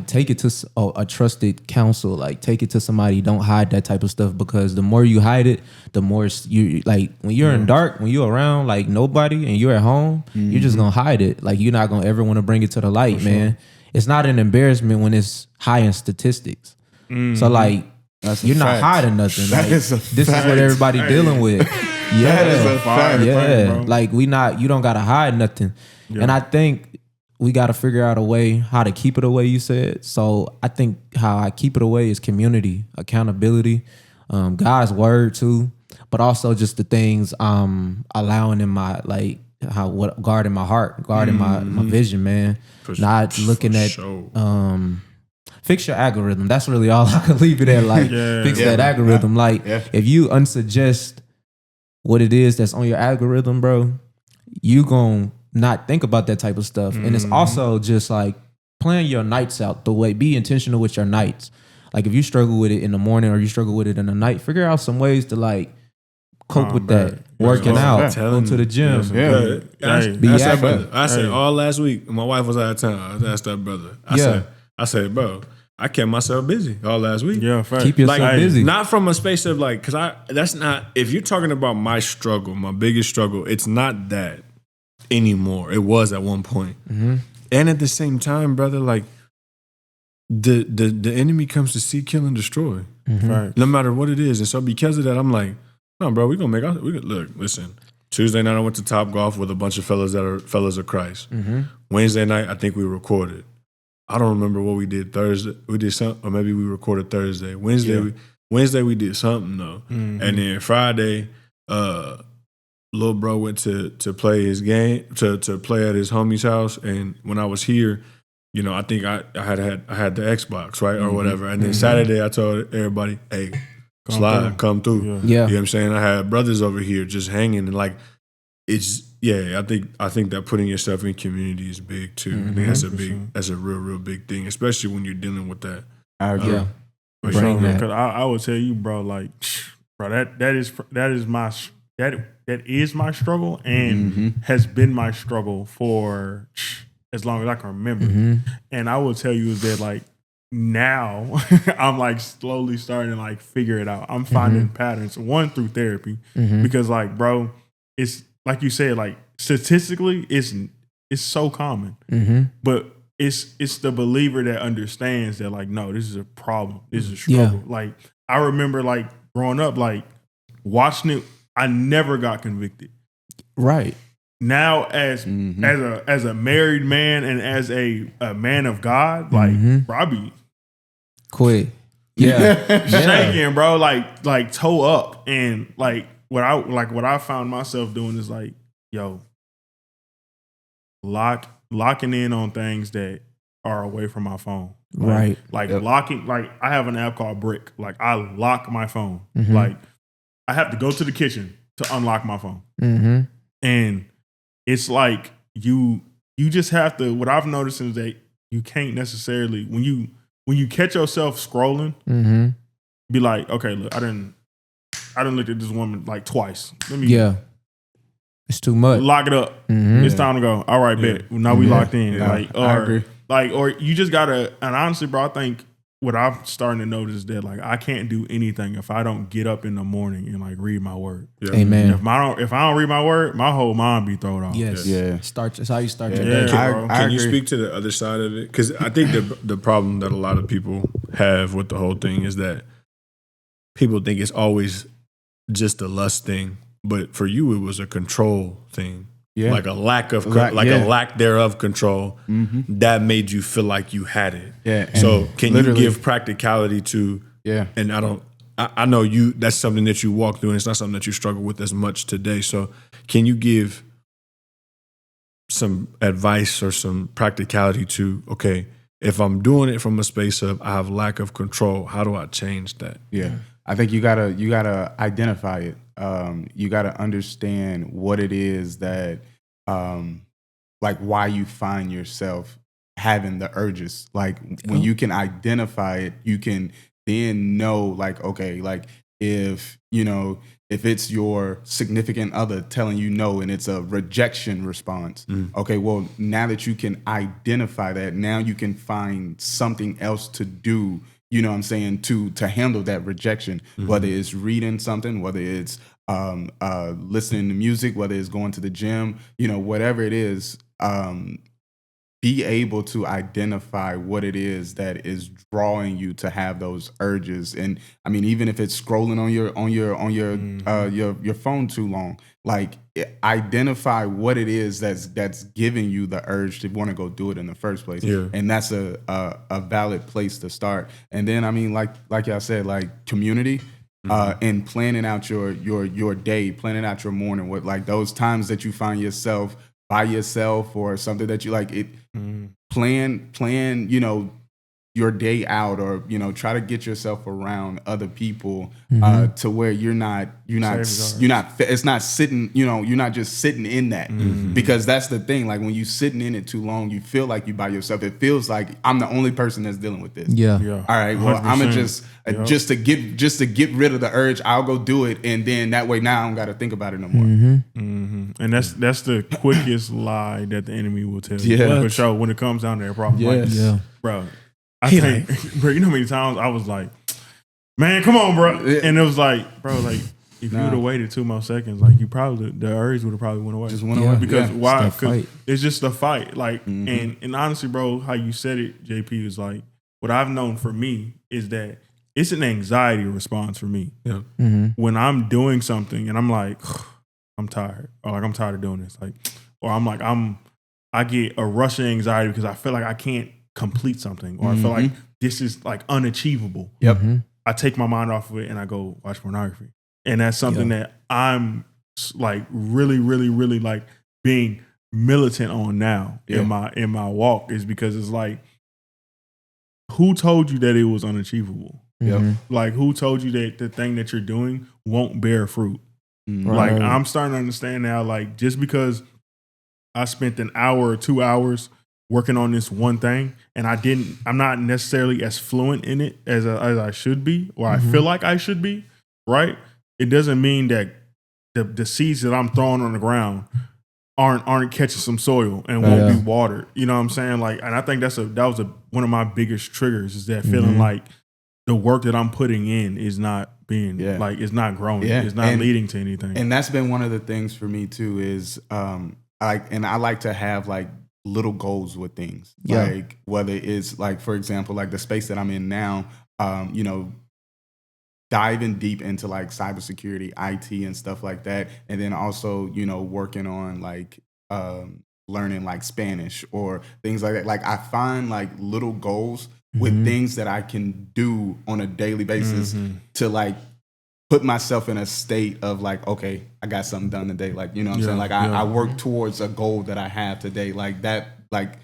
take it to a trusted counsel. Like take it to somebody. Don't hide that type of stuff, because the more you hide it, the more you like when you're in dark, when you're around like nobody and you're at home, you're just gonna hide it. Like you're not gonna ever want to bring it to the light, man. It's not an embarrassment when it's high in statistics. So like you're not hiding nothing. Like, this is what everybody dealing with. Yeah, That is a fact. yeah. Like you don't gotta hide nothing. Yeah. And I think we got to figure out a way how to keep it away, you said. So I think how I keep it away is community, accountability, God's word too, but also just the things I'm allowing in my, like, guarding my heart, guarding my vision, man. Not looking at, fix your algorithm. That's really all I could leave it at. Like, fix that algorithm. Like, if you unsuggest what it is that's on your algorithm, bro, you gon' not think about that type of stuff. And it's also just like plan your nights out the way, be intentional with your nights. Like if you struggle with it in the morning or you struggle with it in the night, figure out some ways to like cope with that. Working out, going to the gym. I said all last week, my wife was out of town. I asked that brother. I said, bro, I kept myself busy all last week. Yeah, fact. Keep yourself busy. Not from a space of like, because that's not, if you're talking about my struggle, my biggest struggle, it's not that anymore. It was at one point. And at the same time, brother, like the enemy comes to seek, kill, and destroy. No matter what it is. And so because of that, I'm like, no, bro, look, listen. Tuesday night I went to Top Golf with a bunch of fellas that are fellas of Christ. Wednesday night, I think we recorded. I don't remember what we did Thursday. We did something, or maybe we recorded Thursday. Wednesday we did something though. And then Friday, little bro went to play his game, to play at his homie's house. And when I was here, you know, I think I had the Xbox, right? Or whatever. And then Saturday I told everybody, hey, come through. Yeah. You know what I'm saying? I had brothers over here just hanging, and like it's I think that putting yourself in community is big too. I think that's a real big thing, especially when you're dealing with that. I agree. For sure. Because I would tell you, bro, like, bro, that is my struggle and has been my struggle for as long as I can remember. And I will tell you is that like now I'm like slowly starting to like figure it out. I'm finding patterns, one through therapy, because like, bro, it's like you said, like statistically it's so common, but it's the believer that understands that like, no, this is a problem. This is a struggle. Like I remember like growing up, like watching it, I never got convicted. Right. Now as a married man and as a man of God, like bro, I be quit. Shaking, bro, like toe up. And like what I found myself doing is like, yo, locking in on things that are away from my phone. Right. Like locking, like I have an app called Brick. Like I lock my phone. Like I have to go to the kitchen to unlock my phone. And it's like you just have to, what I've noticed is that you can't necessarily, when you catch yourself scrolling, be like, okay, look, I didn't look at this woman like twice. Let me it's too much. Lock it up. It's time to go. All right, bet. Now we locked in. Like, I agree. Like, or you just gotta, and honestly, bro, I think what I'm starting to notice is that like I can't do anything if I don't get up in the morning and like read my word. Amen. If I don't read my word, my whole mind be thrown off. That's how you start your day. Can you speak to the other side of it? Because I think the problem that a lot of people have with the whole thing is that people think it's always just a lust thing, but for you it was a control thing. Like a lack of, a lack thereof control that made you feel like you had it. So can you give practicality to? And I know you. That's something that you walk through, and it's not something that you struggle with as much today. So can you give some advice or some practicality to? Okay, if I'm doing it from a space of I have lack of control, how do I change that? I think you gotta identify it. You gotta understand what it is that, like, why you find yourself having the urges. Like when you can identify it, you can then know like, okay, like if it's your significant other telling you no and it's a rejection response, okay, well, now that you can identify that, now you can find something else to do, you know what I'm saying, to handle that rejection, whether it's reading something, whether it's listening to music, whether it's going to the gym, whatever it is, be able to identify what it is that is drawing you to have those urges. And I mean, even if it's scrolling on your phone too long, like identify what it is that's giving you the urge to want to go do it in the first place. Yeah. And that's a valid place to start. And then I mean, like y'all said, like community. And planning out your day, planning out your morning, what like those times that you find yourself by yourself or something that you like, plan, your day out, or try to get yourself around other people to where you're not it's not sitting, you're not just sitting in that, because that's the thing, like when you sitting in it too long, you feel like you by yourself. It feels like I'm the only person that's dealing with this. Yeah. All right, well, 100%. I'm gonna just to get rid of the urge, I'll go do it, and then that way now I don't got to think about it no more. And that's the quickest lie that the enemy will tell you. For sure, when it comes down to that problem. Like, bro, I think, bro, you know how many times I was like, man, come on, bro. And it was like, bro, like, if you would have waited 2 more seconds, like, the urge would have probably went away. Just went away. Because why? Because it's just a fight. Like, and honestly, bro, how you said it, JP, is like, what I've known for me is that it's an anxiety response for me. Yeah. When I'm doing something and I'm like, I'm tired, or like, I'm tired of doing this. Like, or I'm like, I get a rush of anxiety because I feel like I can't complete something, or I feel like this is like unachievable. I take my mind off of it and I go watch pornography, and that's something that I'm like really, really, really like being militant on now in my walk, is because it's like, who told you that it was unachievable? Like, who told you that the thing that you're doing won't bear fruit? Like, I'm starting to understand now, like, just because I spent an hour or 2 hours working on this one thing, and I'm not necessarily as fluent in it as I should be, or I feel like I should be, right? It doesn't mean that the seeds that I'm throwing on the ground aren't catching some soil and won't be watered. You know what I'm saying? Like, and I think that was one of my biggest triggers, is that feeling like the work that I'm putting in is not being like, it's not growing. It's not leading to anything. And that's been one of the things for me too, is I like to have like little goals with things. Like whether it's like, for example, like the space that I'm in now, diving deep into like cybersecurity, IT and stuff like that. And then also, working on like learning like Spanish or things like that. Like I find like little goals with things that I can do on a daily basis to like put myself in a state of like, okay, I got something done today. Like, you know what I'm saying? Like I work towards a goal that I have today. Like that, like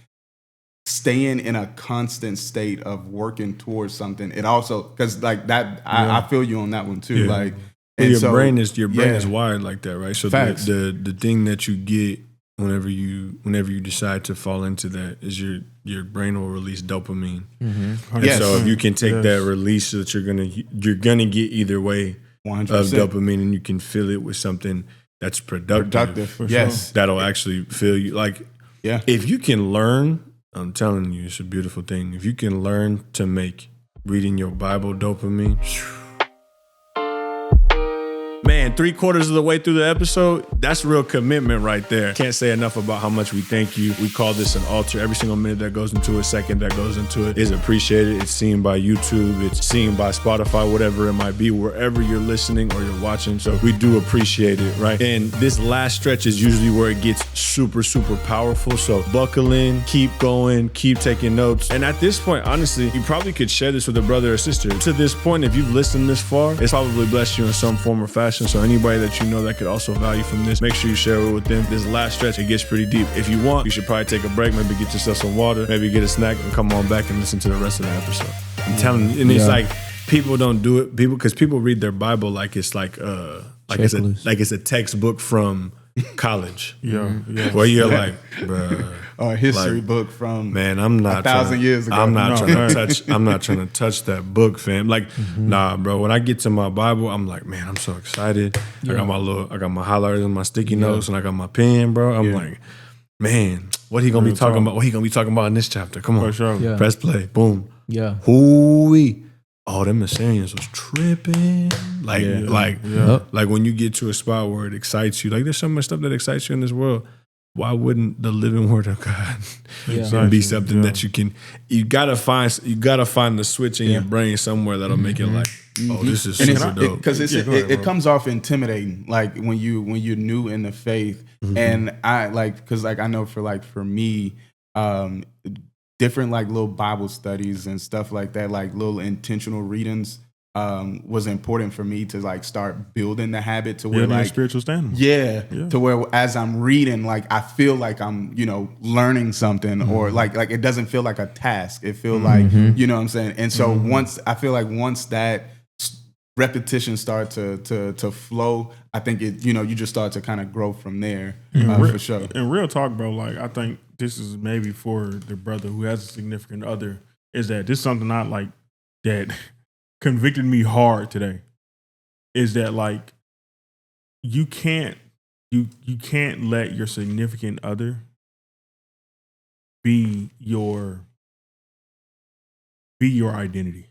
staying in a constant state of working towards something. It also, cause like that, I feel you on that one too. Like, and your brain is wired like that, right? So the thing that you get whenever you decide to fall into that is your brain will release dopamine. And so if you can take that release, so that you're gonna get either way 100%. Of dopamine, and you can fill it with something that's productive. Yes. That'll actually fill you. Like, if you can learn, I'm telling you, it's a beautiful thing. If you can learn to make reading your Bible dopamine, man, 3/4 of the way through the episode, that's real commitment right there. Can't say enough about how much we thank you. We call this an altar. Every single minute that goes into it, second that goes into it is appreciated. It's seen by YouTube. It's seen by Spotify, whatever it might be, wherever you're listening or you're watching. So we do appreciate it, right? And this last stretch is usually where it gets super, super powerful. So buckle in, keep going, keep taking notes. And at this point, honestly, you probably could share this with a brother or sister. To this point, if you've listened this far, it's probably blessed you in some form or fashion. So anybody that you know that could also value from this, make sure you share it with them. This last stretch, it gets pretty deep. If you want, you should probably take a break, maybe get yourself some water, maybe get a snack, and come on back and listen to the rest of the episode. I'm telling you, and it's like, people don't do it, because people read their Bible like it's like it's a textbook from college. Yeah, yeah. Where you're like, bruh, Or a history Like, book from man, I'm not 1,000 years ago. I'm not No, trying to right. touch. I'm not trying to touch that book, fam. Like, nah, bro. When I get to my Bible, I'm like, man, I'm so excited. I got my highlighters and my sticky notes, and I got my pen, bro. I'm like, man, what he gonna be Real talking talk. about? What he gonna be talking about in this chapter? Come on, For sure. Yeah. press play, boom. Yeah. Hoo-wee. Oh, them Assyrians was tripping. Like, Yeah. like when you get to a spot where it excites you, like there's so much stuff that excites you in this world. Why wouldn't the living word of God Yeah. be something that you gotta find the switch in your brain somewhere that'll make it like, oh, this is super dope. because it comes off intimidating, like when you're new in the faith. And I because I know for me, different like little Bible studies and stuff like that, like little intentional readings, was important for me to like start building the habit to where Building a like spiritual standard. yeah, to where as I'm reading, like I feel like I'm, learning something, or like it doesn't feel like a task. It feel like, you know what I'm saying? And so once that repetition start to flow, I think it, you just start to kind of grow from there, for sure. And real talk, bro, like I think this is maybe for the brother who has a significant other, is that this is something I like that convicted me hard today, is that like you can't let your significant other be your identity.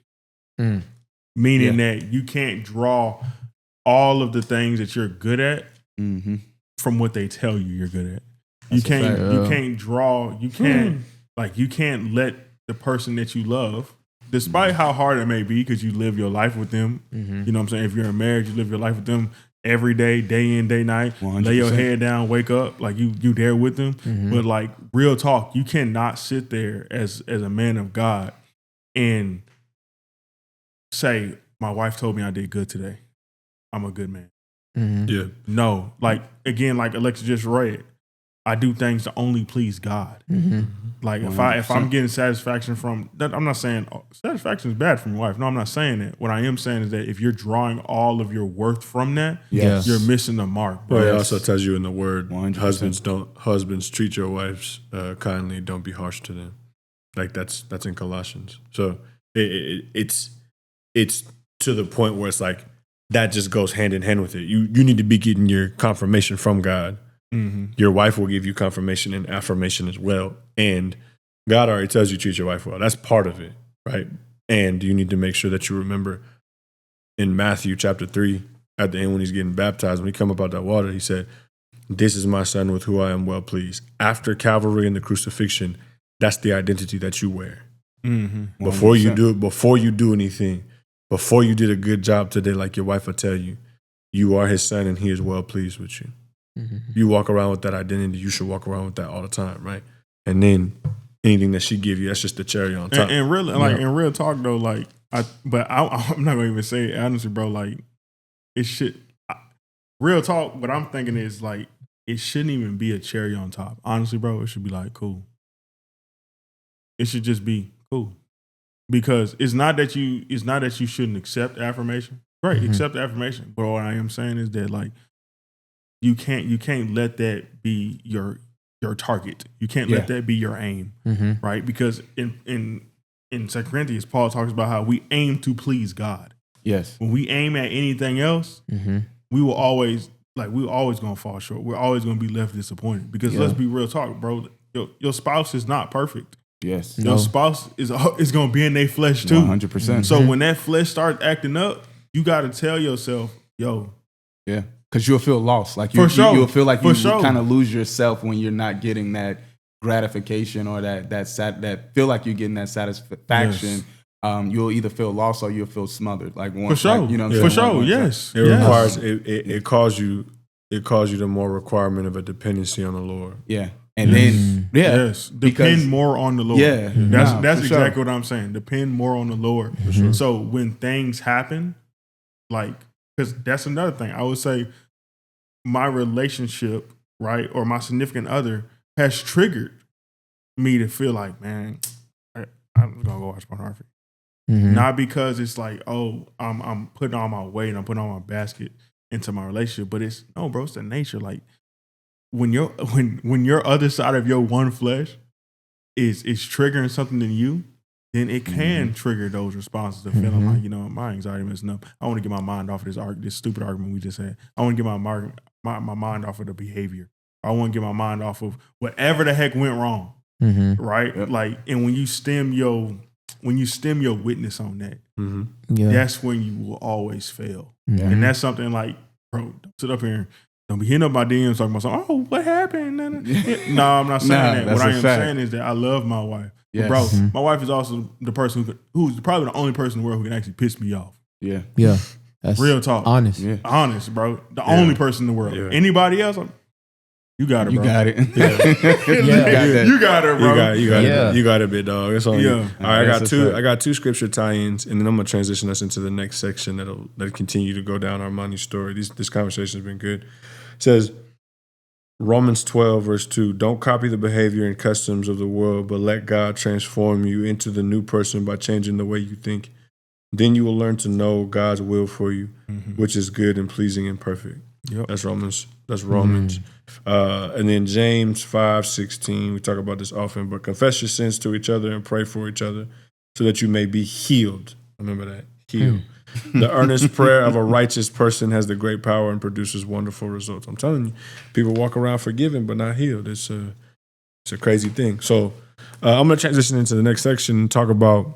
Meaning that you can't draw all of the things that you're good at from what they tell you you're good at. You can't let the person that you love, despite how hard it may be, because you live your life with them. You know what I'm saying? If you're in marriage, you live your life with them every day in, day night. 100%. Lay your head down, wake up, like you there with them. But like real talk, you cannot sit there as a man of God and say, my wife told me I did good today. I'm a good man. Yeah. No, like again, like Alexa just read, I do things to only please God. Like if I'm getting satisfaction from that, I'm not saying satisfaction is bad from your wife. No, I'm not saying that. What I am saying is that if you're drawing all of your worth from that, Yes. you're missing the mark. Bro. Well, it also tells you in the word, 100%. husbands treat your wives kindly. Don't be harsh to them. Like that's in Colossians. So it's to the point where it's like that just goes hand in hand with it. You need to be getting your confirmation from God. Your wife will give you confirmation and affirmation as well. And God already tells you treat your wife well. That's part of it, right? And you need to make sure that you remember in Matthew chapter 3, at the end when he's getting baptized, when he come up out that water, he said, "This is my son with who I am well pleased." After Calvary and the crucifixion, that's the identity that you wear. Before you do anything, before you did a good job today, like your wife will tell you, you are his son and he is well pleased with you. You walk around with that identity, you should walk around with that all the time, right? And then anything that she give you, that's just the cherry on top. And really, like in real talk though, like I'm not gonna even say it honestly, bro. Like it should, real talk. What I'm thinking is like it shouldn't even be a cherry on top. Honestly, bro, it should be like cool. It should just be cool, because it's not that you shouldn't accept affirmation. Right, accept the affirmation. But what I am saying is that like you can't let that be your target. You can't let that be your aim, right? Because in 2 Corinthians, Paul talks about how we aim to please God. Yes. When we aim at anything else, we're always gonna fall short. We're always gonna be left disappointed. Because let's be real talk, bro. Your spouse is not perfect. Yes. Your spouse is gonna be in their flesh too. 100%. So when that flesh starts acting up, you gotta tell yourself, yo. Yeah. Because you'll feel lost. Like For sure. you'll feel like For you sure. kind of lose yourself when you're not getting that gratification or that feel like you're getting that satisfaction. You'll either feel lost or you'll feel smothered. Like one, For sure. like, you know what I'm For saying? sure. Like, Yes. It requires it calls you the more requirement of a dependency on the Lord. Yeah. And then Yes, depend more on the Lord. Yeah. That's for exactly sure. what I'm saying. Depend more on the Lord. So when things happen, like, because that's another thing. I would say my relationship, right, or my significant other has triggered me to feel like, man, I'm gonna go watch pornography. Not because it's like, oh, I'm putting all my weight, I'm putting all my basket into my relationship, but it's no, bro, it's the nature. Like when your other side of your one flesh is triggering something in you, then it can trigger those responses of feeling like, my anxiety messing up. I want to get my mind off of this stupid argument we just had. I want to get my mind off of the behavior. I want to get my mind off of whatever the heck went wrong. Right? Yep. Like, and when you stem your witness on that, that's when you will always fail. And that's something like, bro, don't sit up here and don't be hitting up my DMs talking about something, oh, what happened? No, I'm not saying that. What I am saying is that I love my wife. Yes. Bro, my wife is also the person who's probably the only person in the world who can actually piss me off. Yeah. That's real talk. Honest. Yeah. Honest, bro. The only person in the world. Yeah. Anybody else, you got it, bro. You got it. You got it, bro. You got it, big dog. It's on you. All right, I got two scripture tie-ins, and then I'm gonna transition us into the next section that'll continue to go down Armani's story. This conversation has been good. It says Romans 12, verse 2, don't copy the behavior and customs of the world, but let God transform you into the new person by changing the way you think. Then you will learn to know God's will for you, which is good and pleasing and perfect. Yep. That's Romans. And then James 5:16, we talk about this often, but confess your sins to each other and pray for each other so that you may be healed. Remember that, healed. The earnest prayer of a righteous person has the great power and produces wonderful results. I'm telling you, people walk around forgiven but not healed. It's a crazy thing. So I'm going to transition into the next section and talk about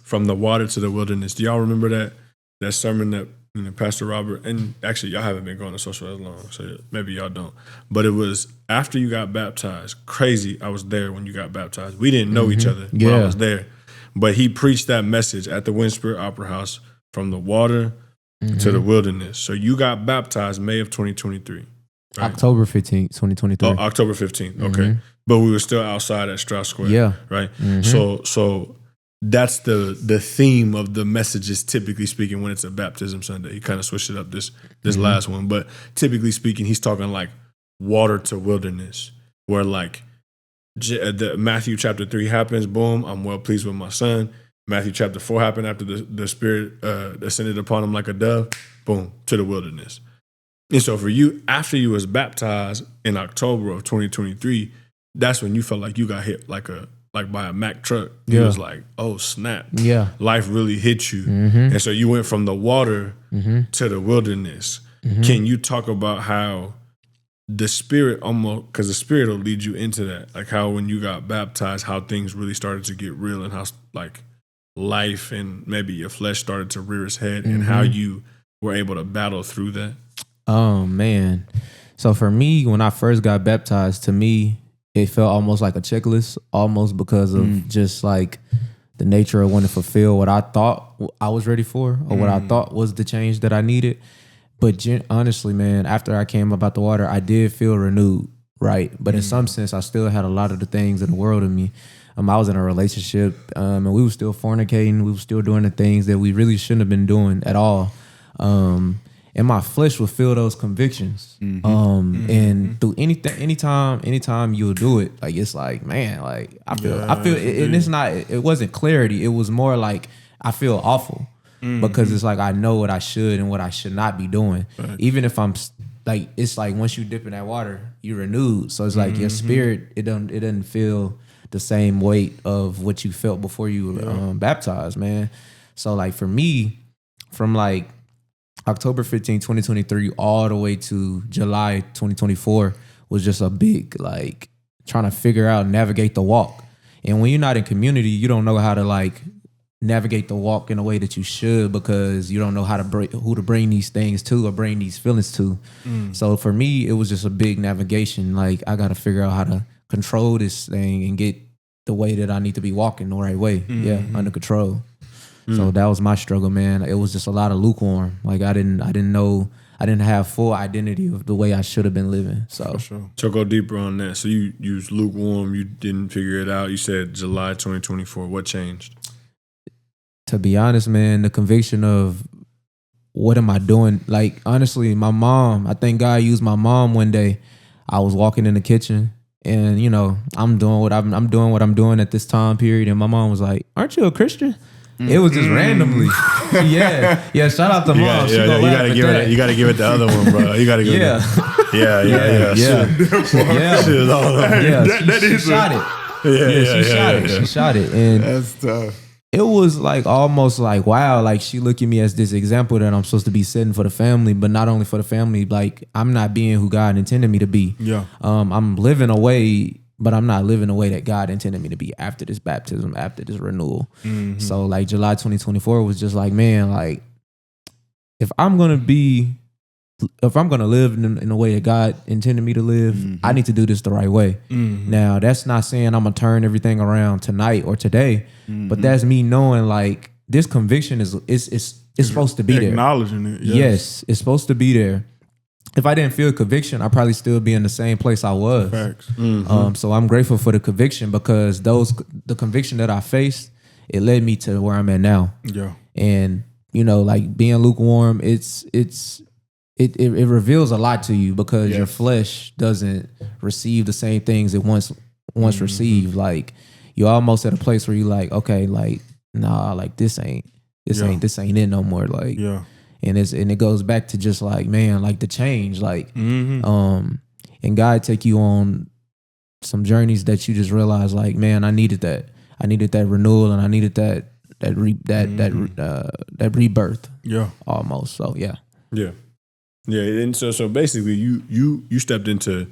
from the water to the wilderness. Do y'all remember that sermon that Pastor Robert, and actually y'all haven't been going to social as long, so maybe y'all don't. But it was after you got baptized. Crazy, I was there when you got baptized. We didn't know each other, but I was there. But he preached that message at the Wind Spirit Opera House from the water to the wilderness. So you got baptized May of 2023. Right? October 15th, 2023. Oh, October 15th. Okay. But we were still outside at Strauss Square. Yeah. Right? So that's the theme of the messages, typically speaking, when it's a baptism Sunday. He kind of switched it up this last one. But typically speaking, he's talking like water to wilderness, where like the Matthew chapter 3 happens, boom, I'm well pleased with my son. Matthew chapter 4 happened after the Spirit descended upon him like a dove, boom, to the wilderness. And so for you, after you was baptized in October of 2023, that's when you felt like you got hit like by a Mack truck. You was like, oh snap. Yeah. Life really hit you. And so you went from the water to the wilderness. Can you talk about how the Spirit almost, because the Spirit will lead you into that, like how when you got baptized, how things really started to get real and how like life and maybe your flesh started to rear its head and how you were able to battle through that? Oh man. So for me, when I first got baptized, to me, it felt almost like a checklist, almost because of just like the nature of wanting to fulfill what I thought I was ready for or what I thought was the change that I needed. But honestly, man, after I came up out the water, I did feel renewed, right? But in some sense, I still had a lot of the things in the world in me. I was in a relationship and we were still fornicating. We were still doing the things that we really shouldn't have been doing at all. And my flesh would feel those convictions. And through anytime you'll do it, like it's like, man, like I feel and it's not, it wasn't clarity. It was more like I feel awful because it's like I know what I should and what I should not be doing. Right. Even if I'm like, it's like once you dip in that water, you're renewed. So it's like your spirit, it doesn't feel the same weight of what you felt before you were baptized, man. So like for me, from like October 15, 2023, all the way to July 2024 was just a big, like, trying to figure out, navigate the walk. And when you're not in community, you don't know how to, like, navigate the walk in a way that you should because you don't know how to who to bring these things to or bring these feelings to. So for me, it was just a big navigation. Like, I got to figure out how to control this thing and get the way that I need to be walking the right way. Under control. So that was my struggle, man. It was just a lot of lukewarm. Like I didn't have full identity of the way I should have been living. So, So go deeper on that. So you was lukewarm. You didn't figure it out. You said July 2024. What changed? To be honest, man, the conviction of what am I doing? Like honestly, my mom. I think God used my mom one day. I was walking in the kitchen. And I'm doing what I'm doing at this time period. And my mom was like, "Aren't you a Christian?" It was just randomly. Yeah. Shout out to mom. She gonna you laugh gotta at give that. it. You gotta give it the other one, bro. You gotta give it. Yeah. Yeah. Shit is all of them. Yeah, That she is shot it. She shot it, and That's tough. it was like almost like wow, like she looked at me as this example that I'm supposed to be setting for the family, but not only for the family, like I'm not being who God intended me to be. Yeah. I'm living a way, but I'm not living the way that God intended me to be after this baptism, after this renewal. So like July 2024 was just like, man, like if I'm gonna live in the way that God intended me to live, I need to do this the right way. Now, that's not saying I'm gonna turn everything around tonight or today, but that's me knowing like this conviction is supposed to be there. Acknowledging it. Yes, it's supposed to be there. If I didn't feel conviction, I'd probably still be in the same place I was. Facts. So I'm grateful for the conviction because the conviction that I faced, it led me to where I'm at now. Yeah. And you know, like being lukewarm, it reveals a lot to you because your flesh doesn't receive the same things it once received. Like you're almost at a place where you like, okay, like nah, like this ain't it no more. Like and it goes back to just like, man, like the change, like and God take you on some journeys that you just realize like, man, I needed that renewal and I needed that rebirth. Yeah. Almost. So yeah. Yeah. And so basically you stepped into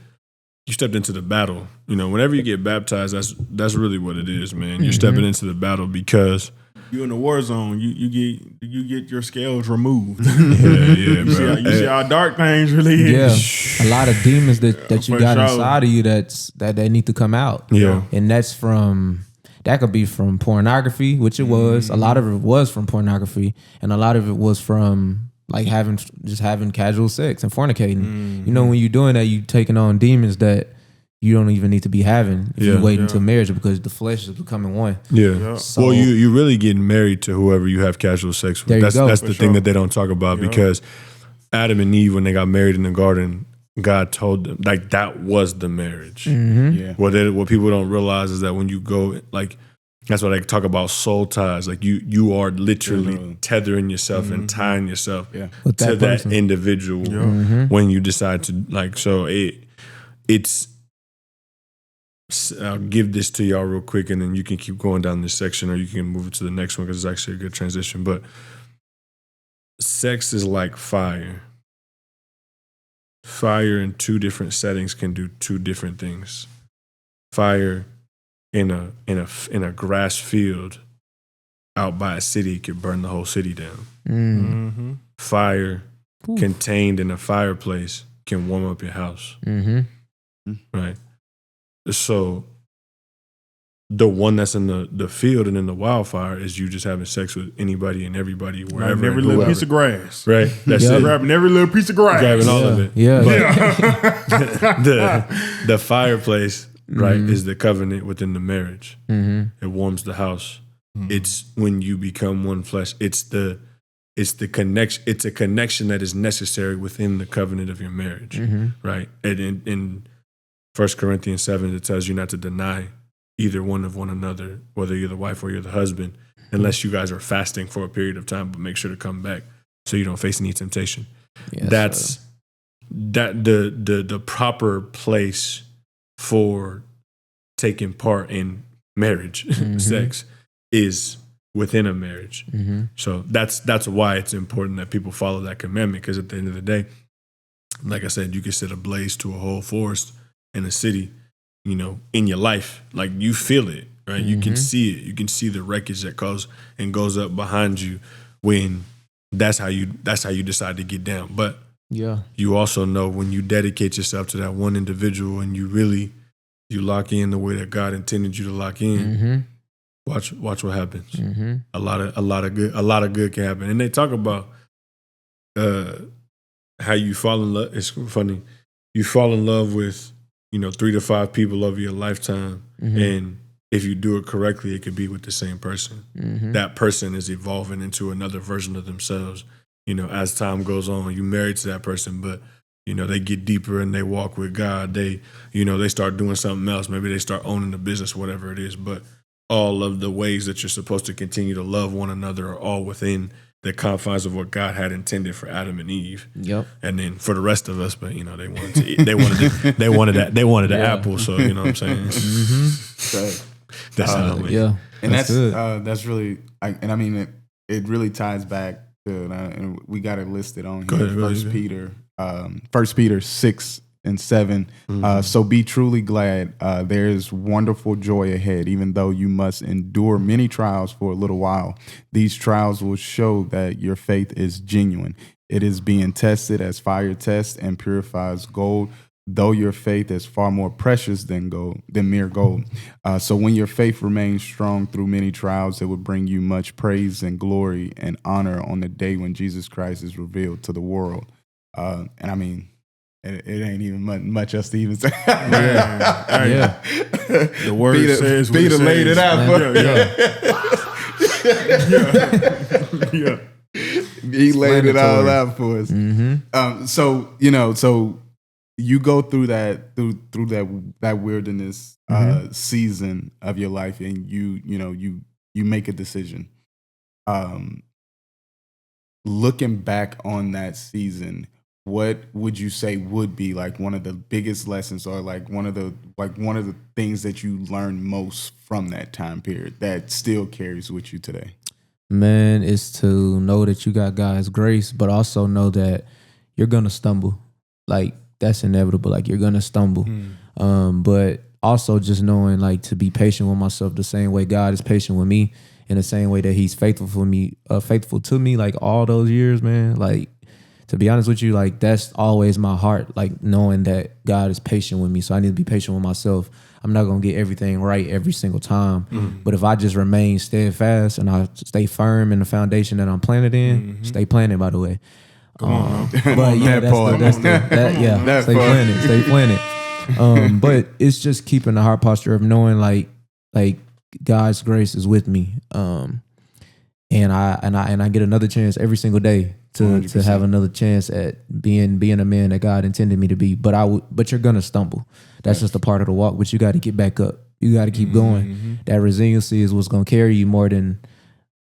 the battle. You know, whenever you get baptized, that's really what it is, man. You're stepping into the battle because You in the war zone. You get your scales removed. bro. You see how dark things really is. Yeah, a lot of demons that you For got sure. inside of you that they need to come out. Yeah. And that could be from pornography, which it was. A lot of it was from pornography, and a lot of it was from like having casual sex and fornicating. You know, when you're doing that, you taking on demons that you don't even need to be having if you wait until marriage because the flesh is becoming one. Yeah. So- Well, you really getting married to whoever you have casual sex with. There you That's go. that's For the sure. thing that they don't talk about because Adam and Eve, when they got married in the garden, God told them like that was the marriage. Yeah. What people don't realize is that when you go like that's why they talk about soul ties. Like you are literally tethering yourself and tying yourself With to that that person. individual when you decide to like. So it's. I'll give this to y'all real quick, and then you can keep going down this section, or you can move it to the next one because it's actually a good transition. But sex is like fire. Fire in two different settings can do two different things. Fire in a grass field out by a city could burn the whole city down. Fire contained in a fireplace can warm up your house. Right. So the one that's in the field and in the wildfire is you just having sex with anybody and everybody wherever. Every and little whoever. piece of grass. Right. That's it. Grabbing every little piece of grass. Grabbing all of it. Yeah. The fireplace, right, is the covenant within the marriage. It warms the house. It's when you become one flesh. It's the connection. It's a connection that is necessary within the covenant of your marriage, right? And in 1 Corinthians 7, it tells you not to deny either one of one another, whether you're the wife or you're the husband, unless you guys are fasting for a period of time, but make sure to come back so you don't face any temptation. Yes, That's the proper place for taking part in marriage, sex, is within a marriage. So that's why it's important that people follow that commandment, because at the end of the day, like I said, you can set a blaze to a whole forest in a city, you know, in your life. Like you feel it, right? You can see it. You can see the wreckage that goes up behind you when that's how you decide to get down. But you also know when you dedicate yourself to that one individual and you lock in the way that God intended you to lock in. Watch what happens. A lot of good can happen. And they talk about how you fall in love. It's funny. You fall in love with 3 to 5 people over your lifetime, and if you do it correctly, it could be with the same person. That person is evolving into another version of themselves. As time goes on, you married to that person, but they get deeper and they walk with God. They start doing something else. Maybe they start owning the business, whatever it is. But all of the ways that you're supposed to continue to love one another are all within the confines of what God had intended for Adam and Eve. Yep. And then for the rest of us, but they wanted to eat, they wanted the apple. So you know what I'm saying? So, That's how it went. Yeah. and that's good. that's really, and I mean it really ties back to, and we got it listed on Go here. ahead, First Peter, 1 Peter 6:7. So be truly glad. There is wonderful joy ahead, even though you must endure many trials for a little while. These trials will show that your faith is genuine. It is being tested as fire tests and purifies gold, though your faith is far more precious than mere gold. So when your faith remains strong through many trials, it will bring you much praise and glory and honor on the day when Jesus Christ is revealed to the world. And I mean, it ain't even much else to even say. Yeah. The word Peter, says what Peter it laid says. it out for Yeah. He laid it all Explanatory. out for us. Mm-hmm. So you go through that wilderness season of your life, and you make a decision. Looking back on that season, what would you say would be like one of the biggest lessons, or like one of the things that you learned most from that time period that still carries with you today? Man, is to know that you got God's grace, but also know that you're gonna stumble. Like, that's inevitable. Like, you're gonna stumble. But also just knowing, like, to be patient with myself the same way God is patient with me, in the same way that He's faithful to me, like, all those years, man. Like, to be honest with you, like, that's always my heart, like, knowing that God is patient with me. So I need to be patient with myself. I'm not going to get everything right every single time. But if I just remain steadfast and I stay firm in the foundation that I'm planted in, stay planted, by the way. But yeah, stay planted. But it's just keeping the heart posture of knowing like God's grace is with me. And I get another chance every single day to 100%. have another chance at being a man that God intended me to be. But you're gonna stumble. That's just a part of the walk. But you got to get back up. You got to keep going. That resiliency is what's gonna carry you more than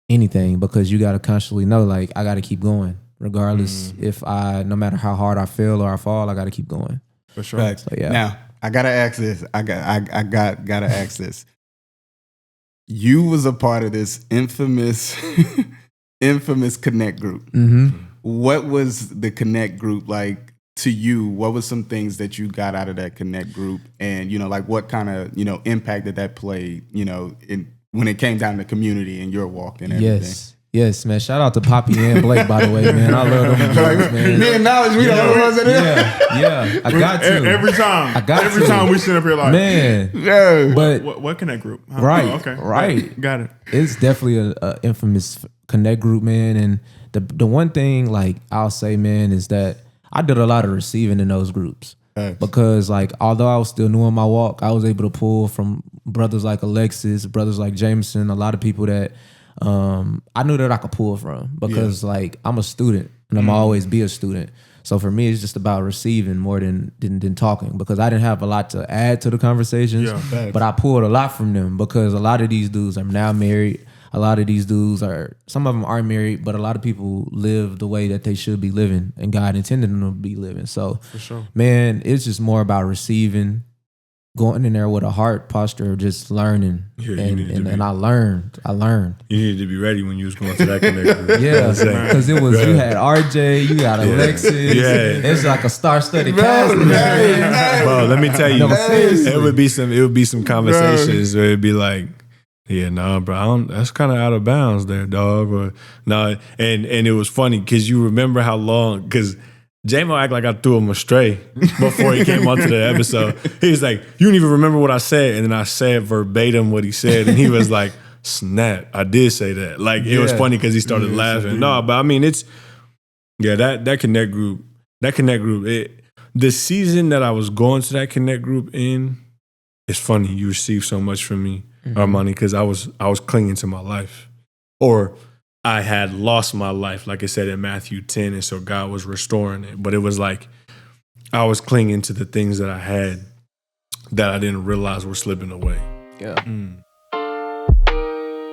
anything, because you got to constantly know, like, I got to keep going, regardless no matter how hard I fail or I fall, I got to keep going. For sure. Facts. So, yeah. Now I gotta ask this. I gotta ask this. You was a part of this infamous Connect group. What was the Connect group like to you? What was some things that you got out of that Connect group, and like what kind of impact did that play? When it came down to community and your walk and everything. Yes, man. Shout out to Poppy and Blake, by the way, man. I love them brothers, man. Me and Knowledge, we the only ones that Yeah. I got to. Every time. I got Every to. time we sit up here like, Man. Yeah. But what Connect group? Right, Oh, okay. right. Got it. it's definitely a infamous Connect group, man. And the one thing, like, I'll say, man, is that I did a lot of receiving in those groups. Because, like, although I was still new in my walk, I was able to pull from brothers like Alexis, brothers like Jameson, a lot of people that I knew that I could pull from, because like, I'm a student and I'm always be a student. So for me, it's just about receiving more than talking, because I didn't have a lot to add to the conversations, but I pulled a lot from them, because a lot of these dudes are now married. A lot of these dudes some of them are married, but a lot of people live the way that they should be living and God intended them to be living. So, For sure. man, it's just more about receiving, going in there with a heart posture of just learning. Yeah, and I learned. You needed to be ready when you was going to that Connect group. Yeah, because it was, you had RJ, you got Alexis. It's like a star-studded cast. Bro, let me tell you, No, seriously. it would be some conversations where it'd be like, yeah, nah, bro, that's kind of out of bounds there, dog. Or nah, and it was funny because you remember how long, because J-Mo act like I threw him astray before he came onto the episode. He was like, you don't even remember what I said. And then I said verbatim what he said. And he was like, snap, I did say that. Like, it was funny because he started laughing. No, but I mean, that Connect group, the season that I was going to that Connect group in, it's funny. You received so much from me, Armani, because I was clinging to my life. Or I had lost my life, like I said in Matthew 10, and so God was restoring it. But it was like I was clinging to the things that I had that I didn't realize were slipping away. Yeah.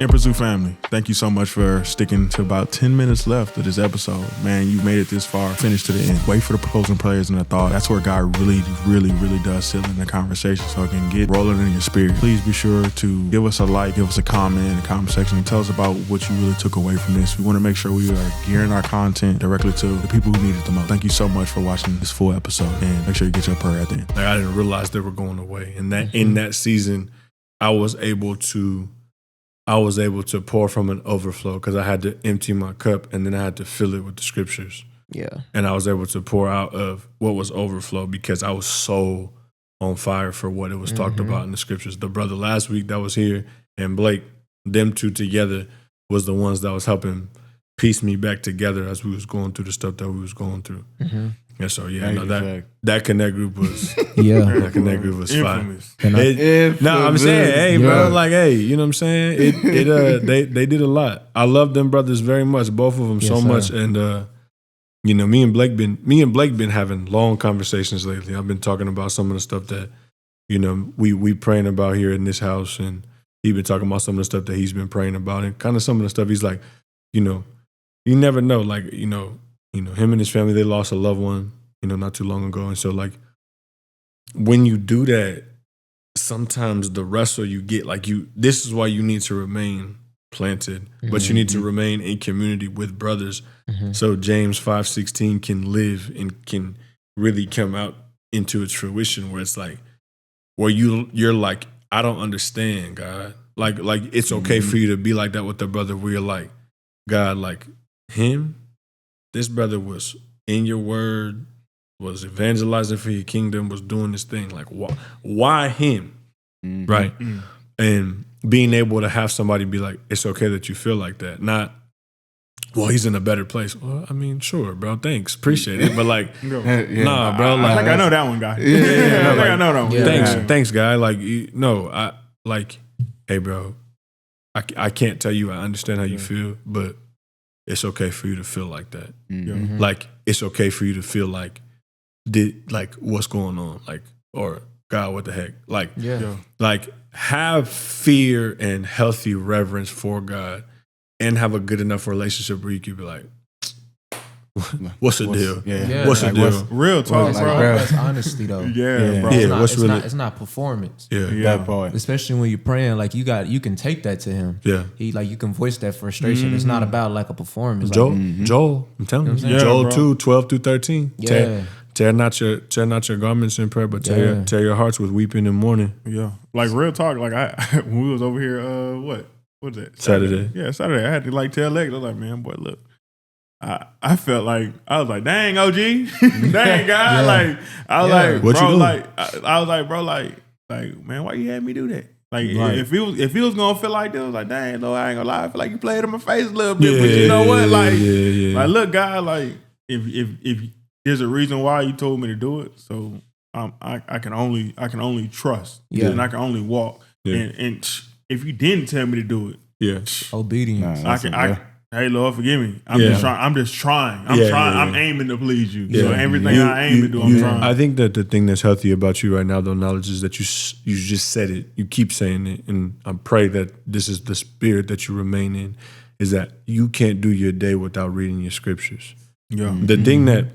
In Pursuit family, thank you so much for sticking to about 10 minutes left of this episode. Man, you made it this far. Finish to the end. Wait for the closing prayers and the thought. That's where God really, really, really does sit in the conversation so it can get rolling in your spirit. Please be sure to give us a like, give us a comment in the comment section, and tell us about what you really took away from this. We want to make sure we are gearing our content directly to the people who need it the most. Thank you so much for watching this full episode, and make sure you get your prayer at the end. Like, I didn't realize they were going away, and that in that season, I was able to pour from an overflow because I had to empty my cup and then I had to fill it with the scriptures. Yeah. And I was able to pour out of what was overflow because I was so on fire for what it was talked about in the scriptures. The brother last week that was here and Blake, them two together was the ones that was helping piece me back together as we was going through the stuff that we was going through. And so that connect group was that connect group was fire. No, I'm saying, hey, bro, like, hey, you know what I'm saying? They did a lot. I love them brothers very much, both of them so much. And you know, me and Blake been having long conversations lately. I've been talking about some of the stuff that, you know, we praying about here in this house, and he been talking about some of the stuff that he's been praying about, and kind of some of the stuff he's like, you know, you never know, like, you know, him and his family, they lost a loved one, you know, not too long ago. And so, like, when you do that, sometimes the wrestle you get, like, this is why you need to remain planted, but you need to remain in community with brothers. So James 5:16 can live and can really come out into its fruition, where it's like, where you're like, I don't understand, God. Like it's okay for you to be like that with the brother where you're like, God, like him, this brother was in your word, was evangelizing for your kingdom, was doing this thing. Like, why him? Right? And being able to have somebody be like, it's okay that you feel like that. Not, well, he's in a better place. Well, I mean, sure, bro. Thanks. Appreciate it. But like, nah, bro. I think I know that one, guy. I know that one. Thanks, guy. Like, I like, hey, bro, I can't tell you I understand how you feel, but it's okay for you to feel like that. Like, it's okay for you to feel like, what's going on? Like, or God, what the heck? Like, like, have fear and healthy reverence for God, and have a good enough relationship where you can be like, what's the deal? What's the deal? Real talk, bro. That's honesty, though. Bro. It's not performance. That part. Especially when you're praying, like you can take that to him. You can voice that frustration. It's not about like a performance. Joel, I'm telling you, Joel 2:12-13. Tear not your garments in prayer, but tear your hearts with weeping and mourning. Yeah, like real talk. Like when we was over here, what was that? Saturday. Yeah, Saturday. I had to like tell Lex. I was like, man, boy, look. I felt like I was like, dang, OG, dang guy. Like I was like, what bro, you like I was like, bro, like man, why you had me do that? Like if he was gonna feel like this, I was like, dang, though, I ain't gonna lie, I feel like you played in my face a little bit, but you know what? Like, like look, guy, like if there's a reason why you told me to do it, so I can only trust, and I can only walk, and if you didn't tell me to do it, obedience. Hey Lord, forgive me. I'm just trying. I'm aiming to please you. So everything I aim to do, I'm trying. I think that the thing that's healthy about you right now, though, knowledge, is that you just said it. You keep saying it, and I pray that this is the spirit that you remain in. Is that you can't do your day without reading your scriptures. Yeah. The thing that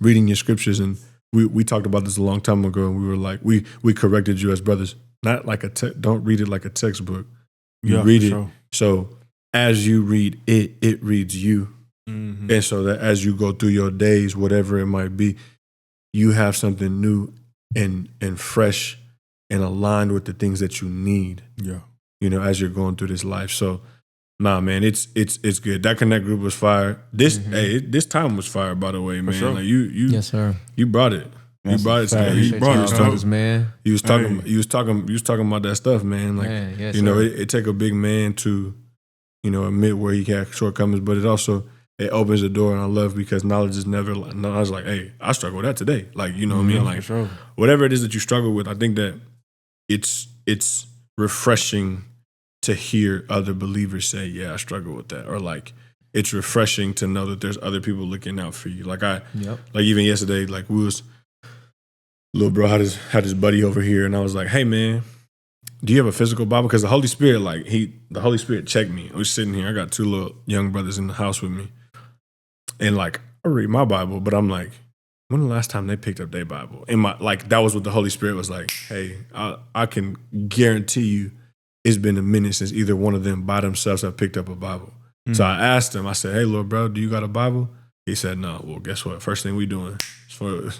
reading your scriptures, and we talked about this a long time ago, and we were like, we corrected you as brothers, not like don't read it like a textbook. You read it. Sure. So as you read it, it reads you. And so that as you go through your days, whatever it might be, you have something new and fresh and aligned with the things that you need. Yeah. You know, as you're going through this life. So nah, man, it's good. That connect group was fire. This this time was fire, by the way, man. Sure. Like you yes, sir. You brought it. You brought it today. You brought it, man. You was talking about that stuff, man. Like you know, it take a big man to, you know, admit where he had shortcomings, but it opens the door, and I love because knowledge is never. I was like, hey, I struggle with that today. Like, you know what I mean? Like, whatever it is that you struggle with, I think that it's refreshing to hear other believers say, yeah, I struggle with that, or like it's refreshing to know that there's other people looking out for you. Like like even yesterday, like we was little bro had his buddy over here, and I was like, hey man, do you have a physical Bible? Because the Holy Spirit, the Holy Spirit checked me. I was sitting here. I got 2 little young brothers in the house with me. And like, I read my Bible, but I'm like, when the last time they picked up their Bible? And that was what the Holy Spirit was like, hey, I can guarantee you it's been a minute since either one of them by themselves have picked up a Bible. So I asked him, I said, hey, little bro, do you got a Bible? He said, no. Well, guess what? First thing we doing is we're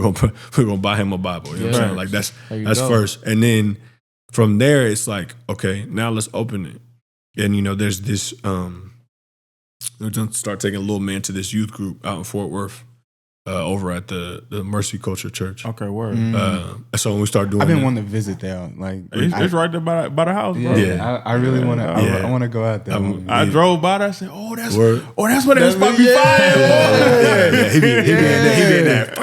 gonna buy him a Bible. You know what I'm saying? Like that's go. first. And then from there, it's like, okay, now let's open it. And there's this we're gonna start taking a little man to this youth group out in Fort Worth. Over at the Mercy Culture Church. Okay, word. So when we start doing I've been that, wanting to visit there. Like It's right there by the house, bro. Yeah. I really want to. Yeah. I want to go out there. I drove by there. I said, that's Word. where that spot be fire. yeah, he be in there.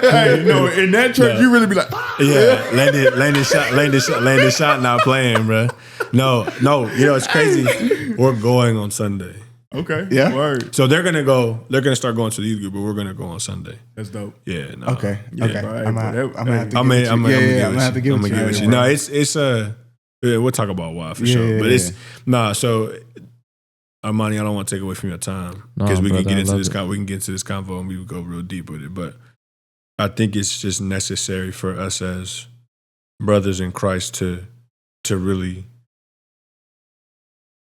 Hey, in that church, you really be like, Yeah, Landon shot not playing, bro. No, it's crazy. We're going on Sunday. okay, Yeah? word. So they're gonna start going to the youth group, but we're gonna go on Sunday. That's dope. Yeah, no. Okay. Yeah, Okay. bro. Hey, I'm bro, gonna have to. I'm gonna have to get with you. No, it's we'll talk about why for sure. But it's so Armani, I don't want to take away from your time because we can get into this convo and we would go real deep with it. But I think it's just necessary for us as brothers in Christ to really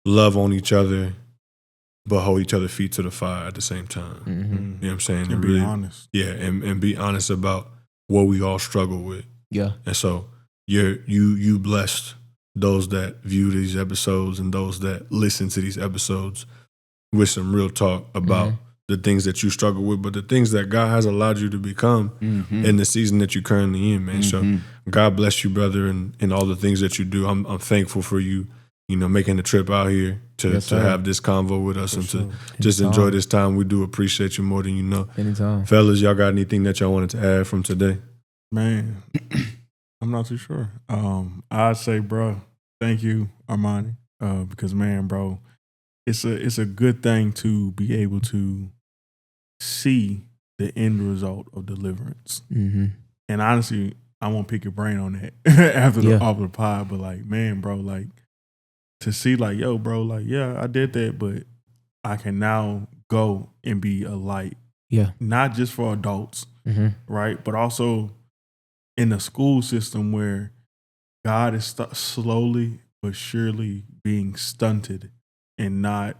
love on each other, but hold each other's feet to the fire at the same time. Mm-hmm. You know what I'm saying? And be honest. Yeah, and be honest about what we all struggle with. Yeah. And so you blessed those that view these episodes and those that listen to these episodes with some real talk about the things that you struggle with, but the things that God has allowed you to become in the season that you're currently in, man. So God bless you, brother, and all the things that you do. I'm thankful for you, making the trip out here to have this convo with us to just enjoy this time. We do appreciate you more than you know. Anytime. Fellas, y'all got anything that y'all wanted to add from today? Man, I'm not too sure. I'd say, bro, thank you, Armani, because, man, bro, it's a good thing to be able to see the end result of deliverance. Mm-hmm. And honestly, I won't pick your brain on that after the off the pod, but like, man, bro, like to see like, yo, bro, like, yeah, I did that, but I can now go and be a light. Yeah. Not just for adults, right? But also in the school system where God is slowly but surely being stunted and not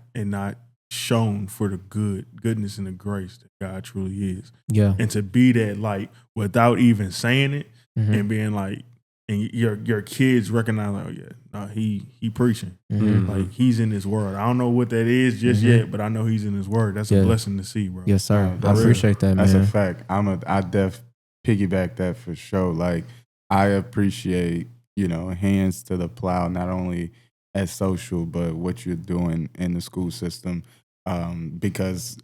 shown for the goodness and the grace that God truly is. Yeah. And to be that light without even saying it and being like, and your kids recognize like, oh yeah, no, he preaching. Like he's in his word. I don't know what that is just yet, but I know he's in his word. That's a blessing to see, bro. Yes, sir. I appreciate that, man. That's a fact. I piggyback that for sure. Like I appreciate, hands to the plow, not only at social, but what you're doing in the school system. Because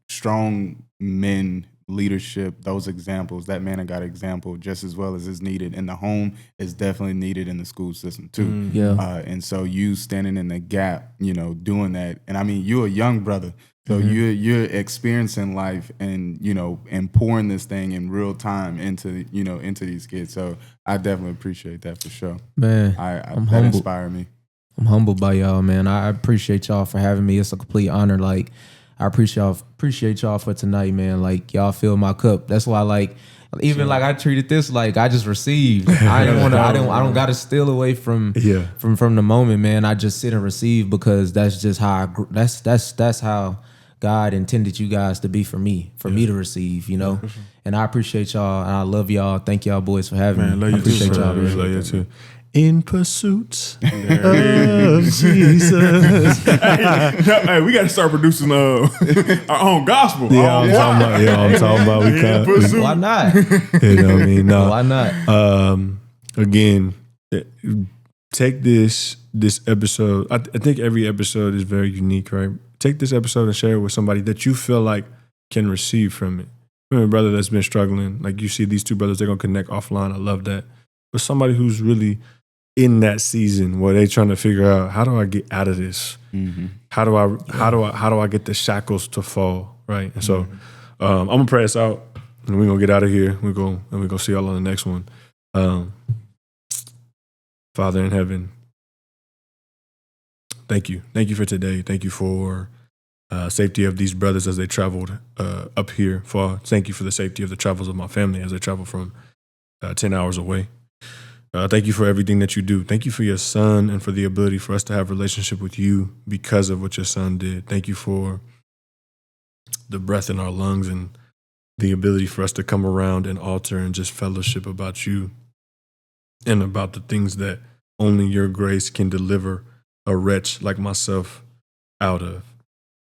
strong men leadership, those examples, that man of God example, just as well as is needed in the home, is definitely needed in the school system too. And so you standing in the gap, doing that, and I mean you're a young brother, so you're experiencing life and and pouring this thing in real time into these kids. So I definitely appreciate that for sure, man. I'm that inspired me. I'm humbled by y'all, man. I appreciate y'all for having me. It's a complete honor. Like, I appreciate y'all for tonight, man. Like, y'all fill my cup. That's why, like, even like I treated this like I just received. I don't got to steal away from the moment, man. I just sit and receive because that's just how that's how God intended you guys to be for me to receive, And I appreciate y'all and I love y'all. Thank y'all boys for having me. Love I you appreciate too, y'all, man. Love you too. In pursuit of Jesus. Hey, we got to start producing our own gospel. I'm talking about. We can't. Why not? You know what I mean? No. Why not? Again, take this episode. I think every episode is very unique, right? Take this episode and share it with somebody that you feel like can receive from it. Remember, a brother that's been struggling. Like you see these two brothers, they're gonna connect offline. I love that. But somebody who's really in that season where they're trying to figure out, how do I get out of this? How do I get the shackles to fall? Right. And so I'm gonna pray us out and we're gonna get out of here. We're gonna see y'all on the next one. Father in heaven, thank you. Thank you for today. Thank you for safety of these brothers as they traveled up here far. Thank you for the safety of the travels of my family as they travel from 10 hours away. Thank you for everything that you do. Thank you for your son and for the ability for us to have a relationship with you because of what your son did. Thank you for the breath in our lungs and the ability for us to come around and altar and just fellowship about you and about the things that only your grace can deliver a wretch like myself out of.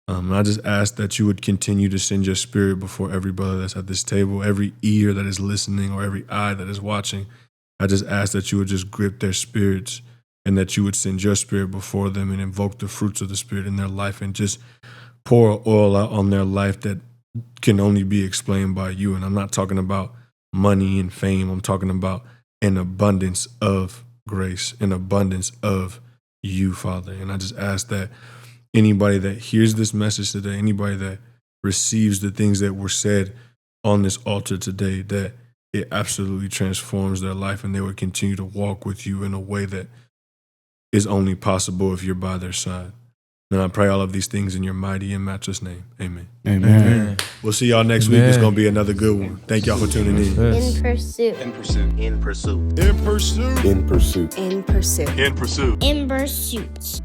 And I just ask that you would continue to send your spirit before every brother that's at this table, every ear that is listening or every eye that is watching. I just ask that you would just grip their spirits and that you would send your spirit before them and invoke the fruits of the spirit in their life and just pour oil out on their life that can only be explained by you. And I'm not talking about money and fame. I'm talking about an abundance of grace, an abundance of you, Father. And I just ask that anybody that hears this message today, anybody that receives the things that were said on this altar today, that it absolutely transforms their life and they would continue to walk with you in a way that is only possible if you're by their side. And I pray all of these things in your mighty and matchless name. Amen. Amen. We'll see y'all next week. It's going to be another good one. Thank y'all for tuning in. In pursuit. In pursuit. In pursuit. In pursuit. In pursuit. In pursuit.